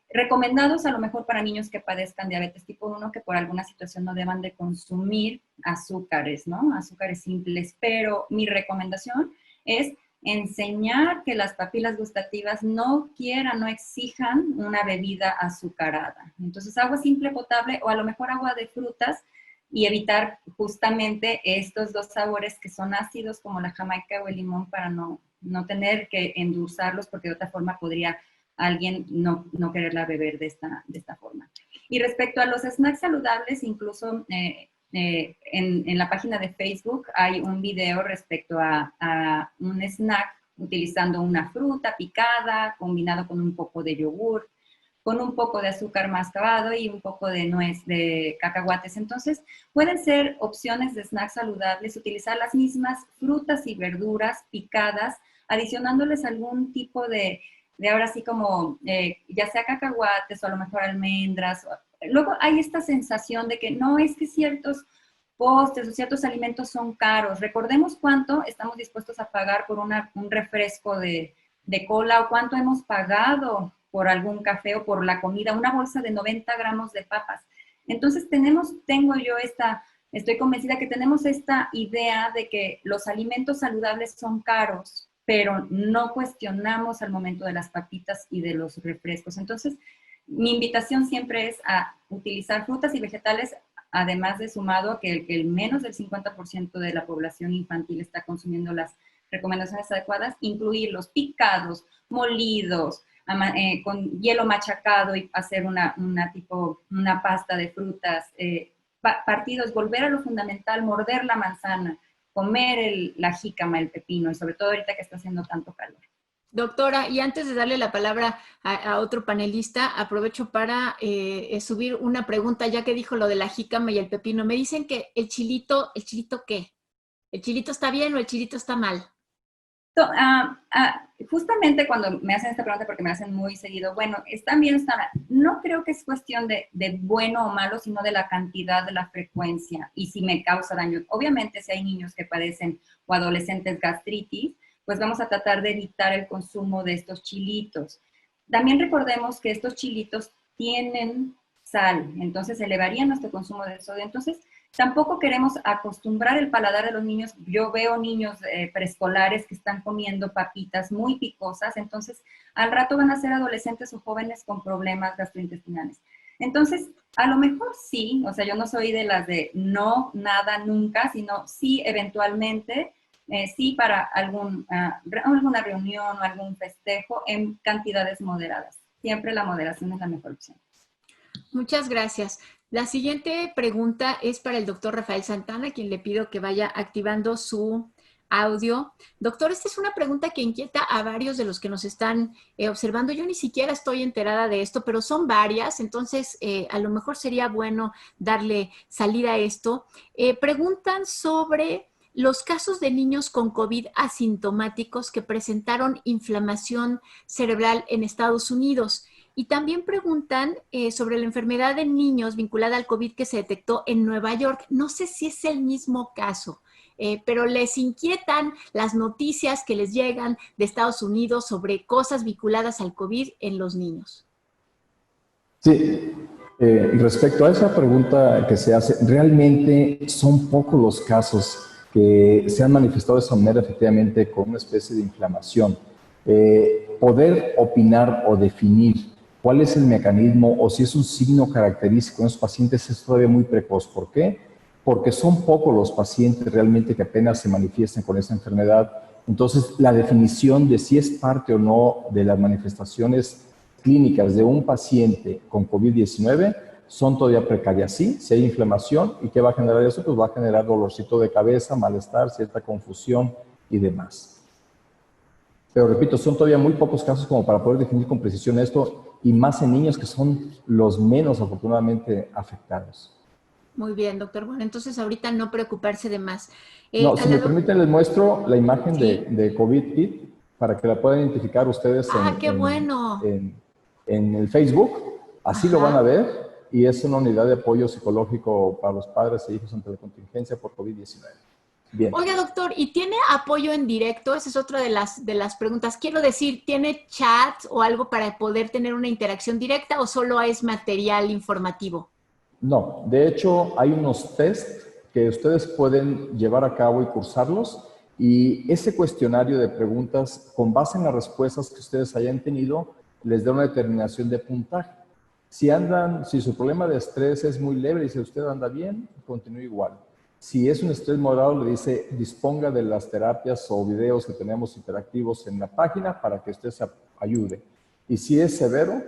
recomendados a lo mejor para niños que padezcan diabetes tipo 1, que por alguna situación no deban de consumir azúcares, ¿no? Azúcares simples, pero mi recomendación es enseñar que las papilas gustativas no quieran, no exijan una bebida azucarada. Entonces, agua simple potable o a lo mejor agua de frutas y evitar justamente estos dos sabores que son ácidos como la jamaica o el limón para no tener que endulzarlos porque de otra forma podría alguien no quererla beber de esta forma. Y respecto a los snacks saludables, incluso en la página de Facebook hay un video respecto a un snack utilizando una fruta picada, combinado con un poco de yogur, con un poco de azúcar mascabado y un poco de nuez, de cacahuates. Entonces, pueden ser opciones de snacks saludables, utilizar las mismas frutas y verduras picadas, adicionándoles algún tipo de ahora sí como, ya sea cacahuates o a lo mejor almendras. Luego hay esta sensación de que no, es que ciertos postres o ciertos alimentos son caros. Recordemos cuánto estamos dispuestos a pagar por un refresco de cola o cuánto hemos pagado por algún café o por la comida, una bolsa de 90 gramos de papas. Entonces estoy convencida que tenemos esta idea de que los alimentos saludables son caros, pero no cuestionamos al momento de las papitas y de los refrescos. Entonces, mi invitación siempre es a utilizar frutas y vegetales, además de sumado a que el menos del 50% de la población infantil está consumiendo las recomendaciones adecuadas, incluirlos picados, molidos, con hielo machacado y hacer una pasta de frutas, partidos, volver a lo fundamental, morder la manzana, comer la jícama, el pepino, y sobre todo ahorita que está haciendo tanto calor. Doctora, y antes de darle la palabra a otro panelista, aprovecho para subir una pregunta, ya que dijo lo de la jícama y el pepino. Me dicen que ¿el chilito qué? ¿El chilito está bien o el chilito está mal? Justamente cuando me hacen esta pregunta, porque me hacen muy seguido, bueno, ¿están bien o están mal? No creo que es cuestión de bueno o malo, sino de la cantidad, de la frecuencia y si me causa daño. Obviamente, si hay niños que padecen o adolescentes gastritis, pues vamos a tratar de evitar el consumo de estos chilitos. También recordemos que estos chilitos tienen sal, entonces elevarían nuestro consumo de sodio. Entonces, Tampoco queremos acostumbrar el paladar de los niños. Yo veo niños preescolares que están comiendo papitas muy picosas, entonces al rato van a ser adolescentes o jóvenes con problemas gastrointestinales. Entonces, a lo mejor sí, o sea, yo no soy de las de no, nada, nunca, sino sí, eventualmente, sí para alguna reunión o algún festejo en cantidades moderadas. Siempre la moderación es la mejor opción. Muchas gracias. La siguiente pregunta es para el doctor Rafael Santana, a quien le pido que vaya activando su audio. Doctor, esta es una pregunta que inquieta a varios de los que nos están observando. Yo ni siquiera estoy enterada de esto, pero son varias, entonces a lo mejor sería bueno darle salida a esto. Preguntan sobre los casos de niños con COVID asintomáticos que presentaron inflamación cerebral en Estados Unidos. Y también preguntan sobre la enfermedad de niños vinculada al COVID que se detectó en Nueva York. No sé si es el mismo caso, pero les inquietan las noticias que les llegan de Estados Unidos sobre cosas vinculadas al COVID en los niños. Sí, respecto a esa pregunta que se hace, realmente son pocos los casos que se han manifestado de esa manera, efectivamente, con una especie de inflamación. Poder opinar o definir cuál es el mecanismo o si es un signo característico en esos pacientes es todavía muy precoz. ¿Por qué? Porque son pocos los pacientes realmente que apenas se manifiesten con esa enfermedad. Entonces, la definición de si es parte o no de las manifestaciones clínicas de un paciente con COVID-19 son todavía precarias. Sí, si hay inflamación, ¿y qué va a generar eso? Pues va a generar dolorcito de cabeza, malestar, cierta confusión y demás. Pero repito, son todavía muy pocos casos como para poder definir con precisión esto, y más en niños que son los menos afortunadamente afectados. Muy bien, doctor. Bueno, entonces ahorita no preocuparse de más. No, si me permiten, les muestro la imagen sí, de COVID Kit para que la puedan identificar ustedes qué bueno. en el Facebook. Así Ajá. lo van a ver, y es una unidad de apoyo psicológico para los padres e hijos ante la contingencia por COVID-19. Bien. Oiga, doctor, ¿y tiene apoyo en directo? Esa es otra de las preguntas. Quiero decir, ¿tiene chat o algo para poder tener una interacción directa o solo es material informativo? No, de hecho hay unos test que ustedes pueden llevar a cabo y cursarlos, y ese cuestionario de preguntas, con base en las respuestas que ustedes hayan tenido, les da una determinación de puntaje. Si su problema de estrés es muy leve, dice usted anda bien, continúe igual. Si es un estrés moderado, le dice disponga de las terapias o videos que tenemos interactivos en la página para que usted se ayude. Y si es severo,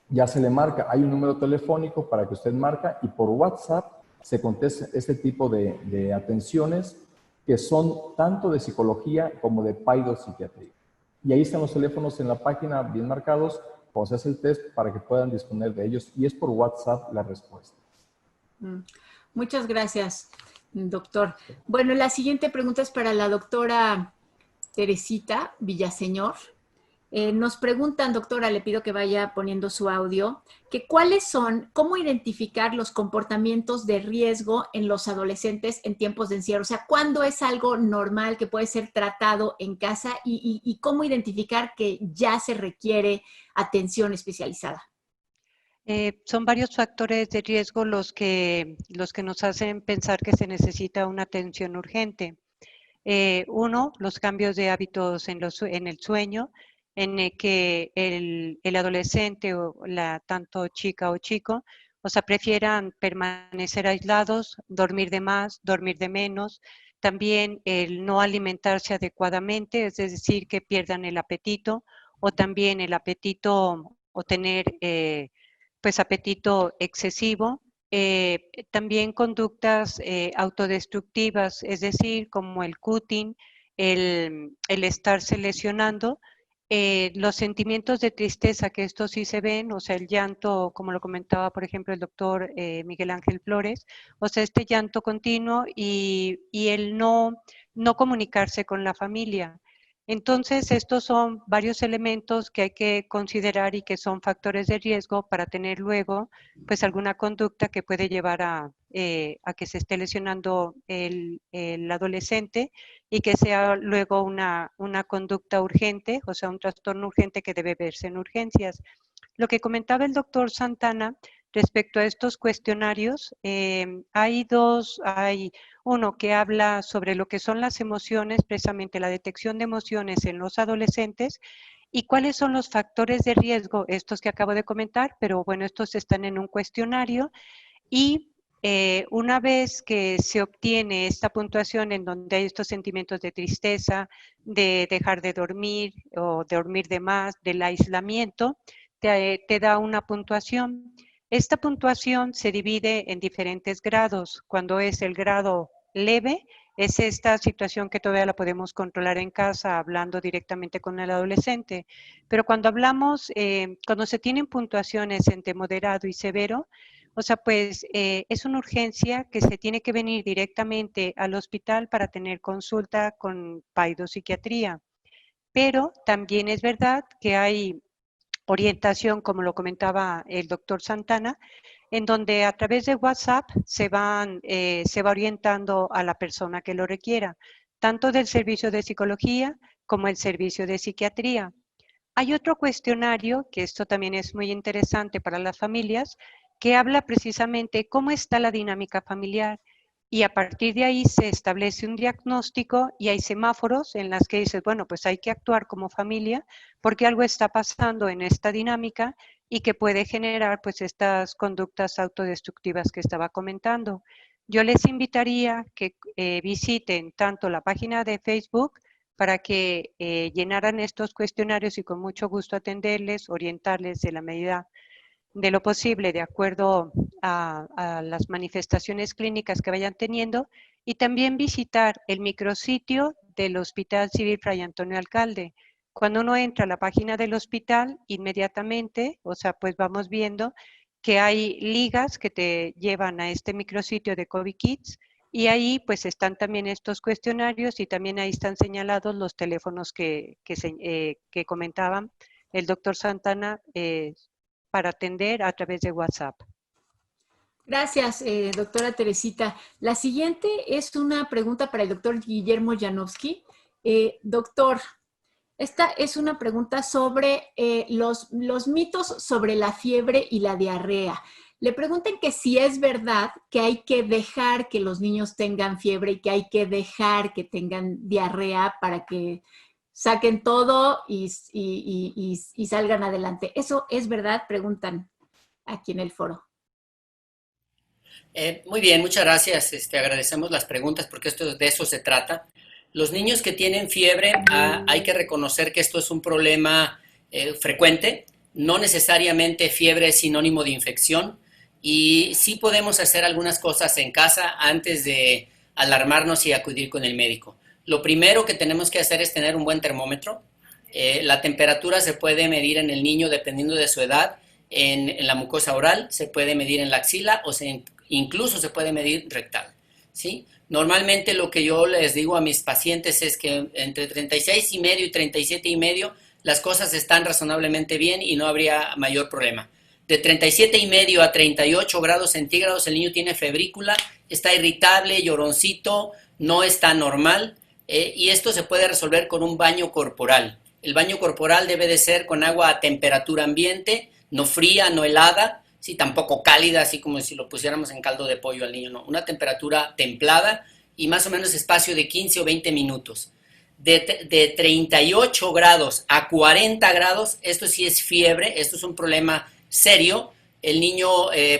ya se le marca, hay un número telefónico para que usted marca, y por WhatsApp se contesta este tipo de atenciones que son tanto de psicología como de paidopsiquiatría. Y ahí están los teléfonos en la página bien marcados cuando se hace el test para que puedan disponer de ellos, y es por WhatsApp la respuesta. Muchas gracias, doctor. Bueno, la siguiente pregunta es para la doctora Teresita Villaseñor. Nos preguntan, doctora, le pido que vaya poniendo su audio, que cómo identificar los comportamientos de riesgo en los adolescentes en tiempos de encierro. O sea, ¿cuándo es algo normal que puede ser tratado en casa y cómo identificar que ya se requiere atención especializada? Son varios factores de riesgo los que nos hacen pensar que se necesita una atención urgente. Uno, los cambios de hábitos en el sueño, en el que el adolescente o tanto chica o chico, o sea, prefieran permanecer aislados, dormir de más, dormir de menos. También el no alimentarse adecuadamente, es decir, que pierdan el apetito, o también el apetito o tener pues apetito excesivo. También conductas autodestructivas, es decir, como el cutting, el estarse lesionando, los sentimientos de tristeza, que estos sí se ven, o sea, el llanto, como lo comentaba, por ejemplo, el doctor Miguel Ángel Flores, o sea, este llanto continuo y el no comunicarse con la familia. Entonces, estos son varios elementos que hay que considerar y que son factores de riesgo para tener luego, pues, alguna conducta que puede llevar a que se esté lesionando el adolescente y que sea luego una conducta urgente, o sea, un trastorno urgente que debe verse en urgencias. Lo que comentaba el doctor Santana respecto a estos cuestionarios. Hay uno que habla sobre lo que son las emociones, precisamente la detección de emociones en los adolescentes, y cuáles son los factores de riesgo, estos que acabo de comentar, pero bueno, estos están en un cuestionario. Y una vez que se obtiene esta puntuación en donde hay estos sentimientos de tristeza, de dejar de dormir o de dormir de más, del aislamiento, te da una puntuación. Esta puntuación se divide en diferentes grados. Cuando es el grado leve, es esta situación que todavía la podemos controlar en casa, hablando directamente con el adolescente. Pero cuando hablamos, cuando se tienen puntuaciones entre moderado y severo, o sea, pues es una urgencia que se tiene que venir directamente al hospital para tener consulta con paidopsiquiatría. Pero también es verdad que hay orientación, como lo comentaba el doctor Santana, en donde a través de WhatsApp se va orientando a la persona que lo requiera, tanto del servicio de psicología como el servicio de psiquiatría. Hay otro cuestionario, que esto también es muy interesante para las familias, que habla precisamente cómo está la dinámica familiar, y a partir de ahí se establece un diagnóstico y hay semáforos en las que dices, bueno, pues hay que actuar como familia porque algo está pasando en esta dinámica y que puede generar pues estas conductas autodestructivas que estaba comentando. Yo les invitaría que visiten tanto la página de Facebook para que llenaran estos cuestionarios y con mucho gusto atenderles, orientarles de la medida de lo posible, de acuerdo a las manifestaciones clínicas que vayan teniendo, y también visitar el micrositio del Hospital Civil Fray Antonio Alcalde. Cuando uno entra a la página del hospital, inmediatamente, o sea, pues vamos viendo que hay ligas que te llevan a este micrositio de COVID Kids, y ahí pues están también estos cuestionarios y también ahí están señalados los teléfonos que comentaban el doctor Santana para atender a través de WhatsApp. Gracias, doctora Teresita. La siguiente es una pregunta para el doctor Guillermo Janowski. Doctor, esta es una pregunta sobre los mitos sobre la fiebre y la diarrea. Le preguntan que si es verdad que hay que dejar que los niños tengan fiebre y que hay que dejar que tengan diarrea para que saquen todo y salgan adelante. ¿Eso es verdad? Preguntan aquí en el foro. Muy bien, muchas gracias. Agradecemos las preguntas porque de eso se trata. Los niños que tienen fiebre, hay que reconocer que esto es un problema frecuente. No necesariamente fiebre es sinónimo de infección y sí podemos hacer algunas cosas en casa antes de alarmarnos y acudir con el médico. Lo primero que tenemos que hacer es tener un buen termómetro. La temperatura se puede medir en el niño dependiendo de su edad, en la mucosa oral, se puede medir en la axila o incluso se puede medir rectal, ¿sí? Normalmente lo que yo les digo a mis pacientes es que entre 36,5 y 37,5 las cosas están razonablemente bien y no habría mayor problema. De 37,5 a 38 grados centígrados el niño tiene febrícula, está irritable, lloroncito, no está normal. Y esto se puede resolver con un baño corporal. El baño corporal debe de ser con agua a temperatura ambiente, no fría, no helada, sí, tampoco cálida, así como si lo pusiéramos en caldo de pollo al niño, no, una temperatura templada y más o menos espacio de 15 o 20 minutos. De 38 grados a 40 grados, esto sí es fiebre, esto es un problema serio. El niño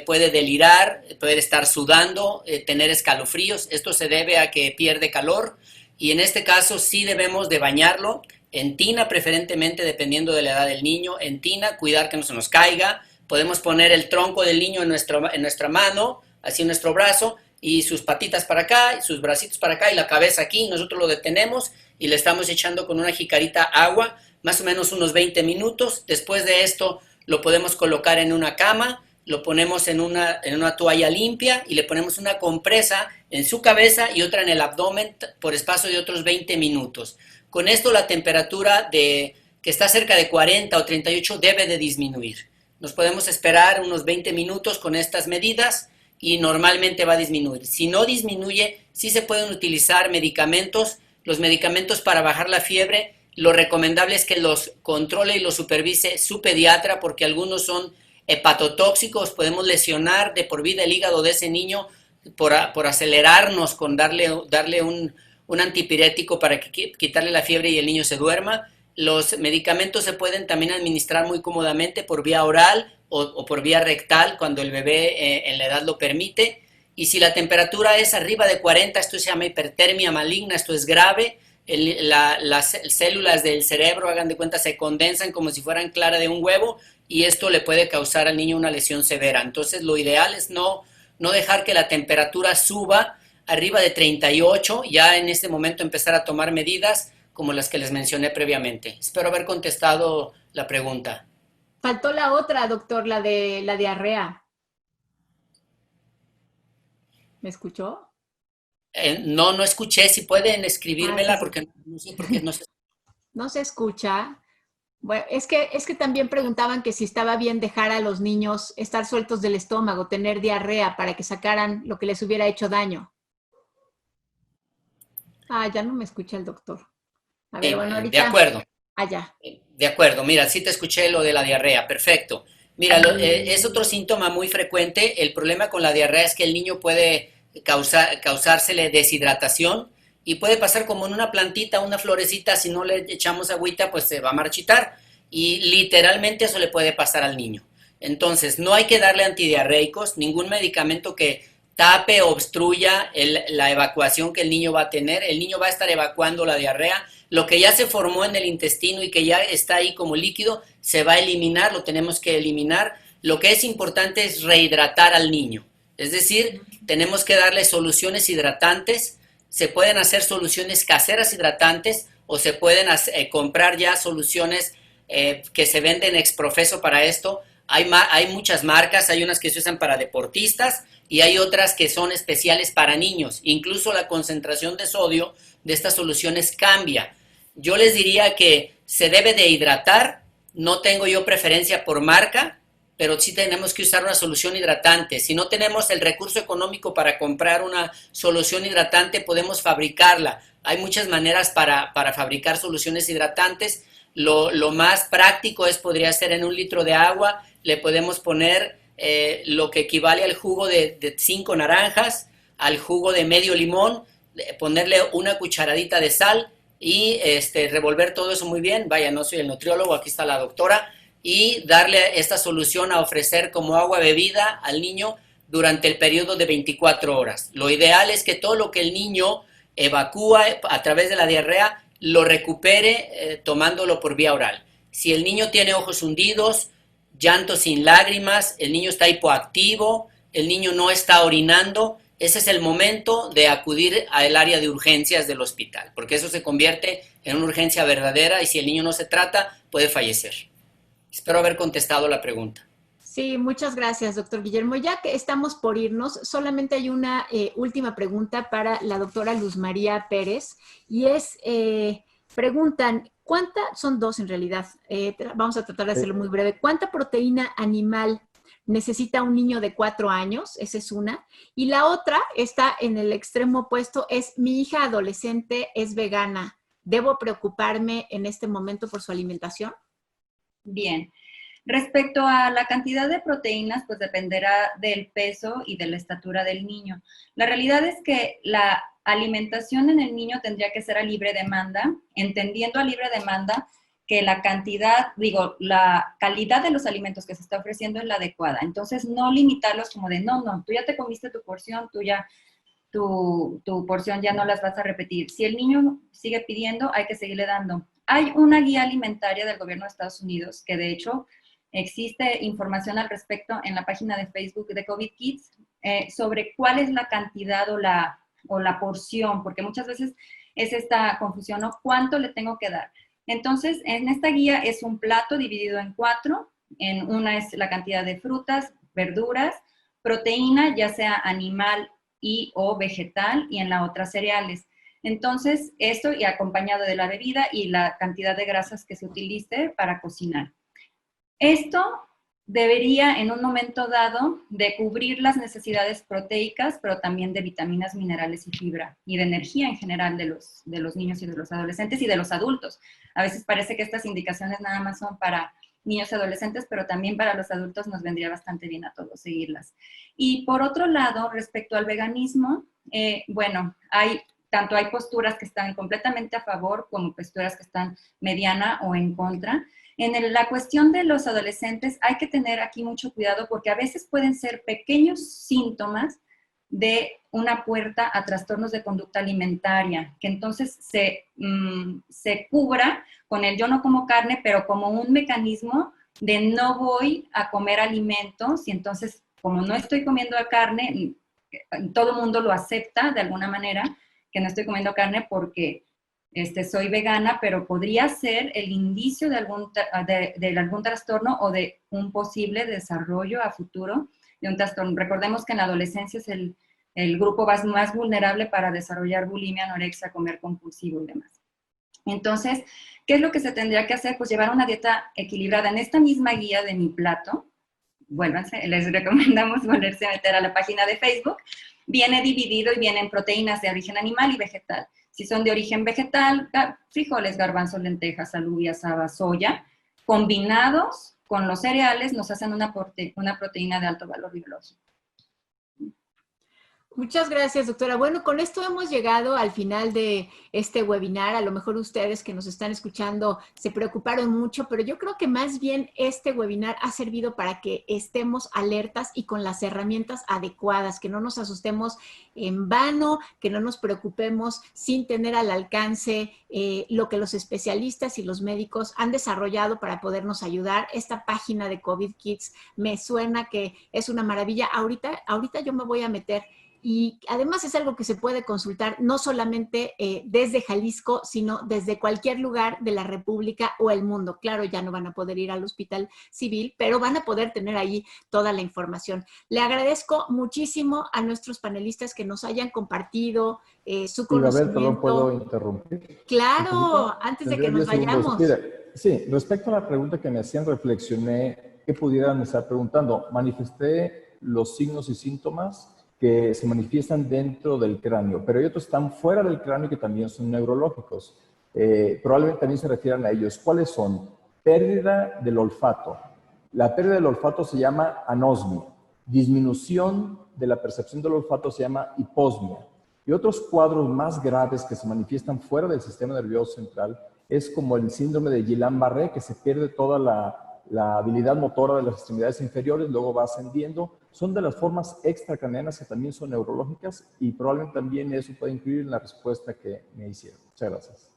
puede delirar, puede estar sudando, tener escalofríos, esto se debe a que pierde calor. Y en este caso sí debemos de bañarlo en tina, preferentemente dependiendo de la edad del niño, en tina, cuidar que no se nos caiga. Podemos poner el tronco del niño en nuestra mano, así en nuestro brazo, y sus patitas para acá, y sus bracitos para acá, y la cabeza aquí. Nosotros lo detenemos y le estamos echando con una jicarita agua, más o menos unos 20 minutos. Después de esto lo podemos colocar en una cama, lo ponemos en una toalla limpia y le ponemos una compresa en su cabeza y otra en el abdomen por espacio de otros 20 minutos. Con esto la temperatura que está cerca de 40 o 38 debe de disminuir. Nos podemos esperar unos 20 minutos con estas medidas y normalmente va a disminuir. Si no disminuye, sí se pueden utilizar medicamentos. Los medicamentos para bajar la fiebre, lo recomendable es que los controle y los supervise su pediatra porque algunos son hepatotóxicos, podemos lesionar de por vida el hígado de ese niño por acelerarnos con darle un antipirético para quitarle la fiebre y el niño se duerma. Los medicamentos se pueden también administrar muy cómodamente por vía oral o por vía rectal cuando el bebé en la edad lo permite. Y si la temperatura es arriba de 40, esto se llama hipertermia maligna, esto es grave. Las células del cerebro, hagan de cuenta, se condensan como si fueran clara de un huevo y esto le puede causar al niño una lesión severa. Entonces lo ideal es no dejar que la temperatura suba arriba de 38, ya en este momento empezar a tomar medidas como las que les mencioné previamente. Espero haber contestado la pregunta. Faltó la otra, doctor, la de la diarrea. ¿Me escuchó? No escuché. Si pueden escribírmela, sí. porque no sé por qué no se escucha. No se escucha. Bueno, es que también preguntaban que si estaba bien dejar a los niños estar sueltos del estómago, tener diarrea para que sacaran lo que les hubiera hecho daño. Ya no me escucha el doctor. A ver, bueno, ahorita. De acuerdo. Ya. De acuerdo, mira, sí te escuché lo de la diarrea, perfecto. Mira, es otro síntoma muy frecuente. El problema con la diarrea es que el niño puede causársele deshidratación y puede pasar como en una plantita, una florecita, si no le echamos agüita, pues se va a marchitar y literalmente eso le puede pasar al niño. Entonces, no hay que darle antidiarreicos, ningún medicamento que tape o obstruya la evacuación que el niño va a tener. El niño va a estar evacuando la diarrea. Lo que ya se formó en el intestino y que ya está ahí como líquido, se va a eliminar, lo tenemos que eliminar. Lo que es importante es rehidratar al niño. Es decir, tenemos que darle soluciones hidratantes. Se pueden hacer soluciones caseras hidratantes o se pueden comprar ya soluciones que se venden exprofeso para esto. Hay muchas marcas, hay unas que se usan para deportistas y hay otras que son especiales para niños. Incluso la concentración de sodio de estas soluciones cambia. Yo les diría que se debe de hidratar. No tengo yo preferencia por marca, pero sí tenemos que usar una solución hidratante. Si no tenemos el recurso económico para comprar una solución hidratante, podemos fabricarla. Hay muchas maneras para fabricar soluciones hidratantes. Lo más práctico podría ser en 1 litro de agua, le podemos poner lo que equivale al jugo de 5 naranjas, al jugo de medio limón, ponerle una cucharadita de sal y revolver todo eso muy bien. Vaya, no soy el nutriólogo, aquí está la doctora. Y darle esta solución a ofrecer como agua bebida al niño durante el periodo de 24 horas. Lo ideal es que todo lo que el niño evacúa a través de la diarrea lo recupere tomándolo por vía oral. Si el niño tiene ojos hundidos, llanto sin lágrimas, el niño está hipoactivo, el niño no está orinando, ese es el momento de acudir al área de urgencias del hospital, porque eso se convierte en una urgencia verdadera y si el niño no se trata, puede fallecer. Espero haber contestado la pregunta. Sí, muchas gracias, doctor Guillermo. Ya que estamos por irnos, solamente hay una última pregunta para la doctora Luz María Pérez y preguntan, son dos en realidad, vamos a tratar de hacerlo muy breve. ¿Cuánta proteína animal necesita un niño de 4 años? Esa es una. Y la otra está en el extremo opuesto, mi hija adolescente es vegana. ¿Debo preocuparme en este momento por su alimentación? Bien. Respecto a la cantidad de proteínas, pues dependerá del peso y de la estatura del niño. La realidad es que la alimentación en el niño tendría que ser a libre demanda, entendiendo a libre demanda que la calidad de los alimentos que se está ofreciendo es la adecuada. Entonces, no limitarlos como de, no, tú ya te comiste tu porción, tu porción ya no las vas a repetir. Si el niño sigue pidiendo, hay que seguirle dando. Hay una guía alimentaria del gobierno de Estados Unidos que de hecho existe información al respecto en la página de Facebook de COVID Kids sobre cuál es la cantidad o la porción, porque muchas veces es esta confusión, ¿no? ¿Cuánto le tengo que dar? Entonces, en esta guía es un plato dividido en 4. En una es la cantidad de frutas, verduras, proteína, ya sea animal o vegetal, y en la otra cereales. Entonces, esto y acompañado de la bebida y la cantidad de grasas que se utilice para cocinar. Esto debería, en un momento dado, de cubrir las necesidades proteicas, pero también de vitaminas, minerales y fibra, y de energía en general de los niños y de los adolescentes y de los adultos. A veces parece que estas indicaciones nada más son para niños y adolescentes, pero también para los adultos nos vendría bastante bien a todos seguirlas. Y por otro lado, respecto al veganismo, bueno, tanto hay posturas que están completamente a favor como posturas que están mediana o en contra. En la cuestión de los adolescentes hay que tener aquí mucho cuidado porque a veces pueden ser pequeños síntomas de una puerta a trastornos de conducta alimentaria, que entonces se cubra con el yo no como carne, pero como un mecanismo de no voy a comer alimentos y entonces como no estoy comiendo carne, todo el mundo lo acepta de alguna manera, que no estoy comiendo carne porque soy vegana, pero podría ser el indicio de algún trastorno o de un posible desarrollo a futuro de un trastorno. Recordemos que en la adolescencia es el grupo más vulnerable para desarrollar bulimia, anorexia, comer compulsivo y demás. Entonces, ¿qué es lo que se tendría que hacer? Pues llevar una dieta equilibrada. En esta misma guía de Mi Plato, vuélvanse, les recomendamos volverse a meter a la página de Facebook, viene dividido y vienen proteínas de origen animal y vegetal. Si son de origen vegetal, frijoles, garbanzos, lentejas, alubias, habas, soya, combinados con los cereales nos hacen una proteína de alto valor biológico. Muchas gracias, doctora. Bueno, con esto hemos llegado al final de este webinar. A lo mejor ustedes que nos están escuchando se preocuparon mucho, pero yo creo que más bien este webinar ha servido para que estemos alertas y con las herramientas adecuadas, que no nos asustemos en vano, que no nos preocupemos sin tener al alcance lo que los especialistas y los médicos han desarrollado para podernos ayudar. Esta página de COVID Kids me suena que es una maravilla. Ahorita yo me voy a meter. Y además es algo que se puede consultar no solamente desde Jalisco, sino desde cualquier lugar de la República o el mundo. Claro, ya no van a poder ir al Hospital Civil, pero van a poder tener ahí toda la información. Le agradezco muchísimo a nuestros panelistas que nos hayan compartido su conocimiento. A ver, perdón, ¿puedo interrumpir? Claro, antes de que nos vayamos. Mira, sí, respecto a la pregunta que me hacían, reflexioné qué pudieran estar preguntando. Manifesté los signos y síntomas que se manifiestan dentro del cráneo, pero hay otros que están fuera del cráneo que también son neurológicos. Probablemente también se refieran a ellos. ¿Cuáles son? Pérdida del olfato. La pérdida del olfato se llama anosmia. Disminución de la percepción del olfato se llama hiposmia. Y otros cuadros más graves que se manifiestan fuera del sistema nervioso central es como el síndrome de Guillain-Barré, que se pierde toda la habilidad motora de las extremidades inferiores, luego va ascendiendo. Son de las formas extracraneanas que también son neurológicas y probablemente también eso puede incluir en la respuesta que me hicieron. Muchas gracias.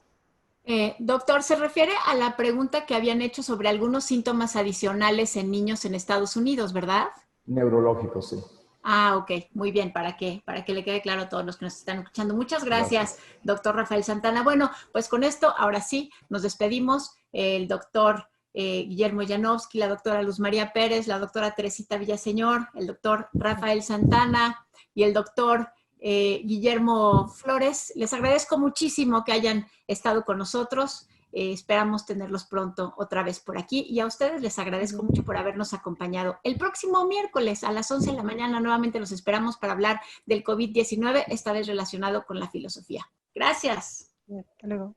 Doctor, se refiere a la pregunta que habían hecho sobre algunos síntomas adicionales en niños en Estados Unidos, ¿verdad? Neurológicos, sí. Ah, ok, muy bien, para que le quede claro a todos los que nos están escuchando. Muchas gracias, doctor Rafael Santana. Bueno, pues con esto, ahora sí, nos despedimos. El doctor Guillermo Janowski, la doctora Luz María Pérez, la doctora Teresita Villaseñor, el doctor Rafael Santana y el doctor Guillermo Flores. Les agradezco muchísimo que hayan estado con nosotros. Esperamos tenerlos pronto otra vez por aquí. Y a ustedes les agradezco mucho por habernos acompañado. El próximo miércoles a las 11 de la mañana nuevamente los esperamos para hablar del COVID-19, esta vez relacionado con la filosofía. Gracias. Hasta luego.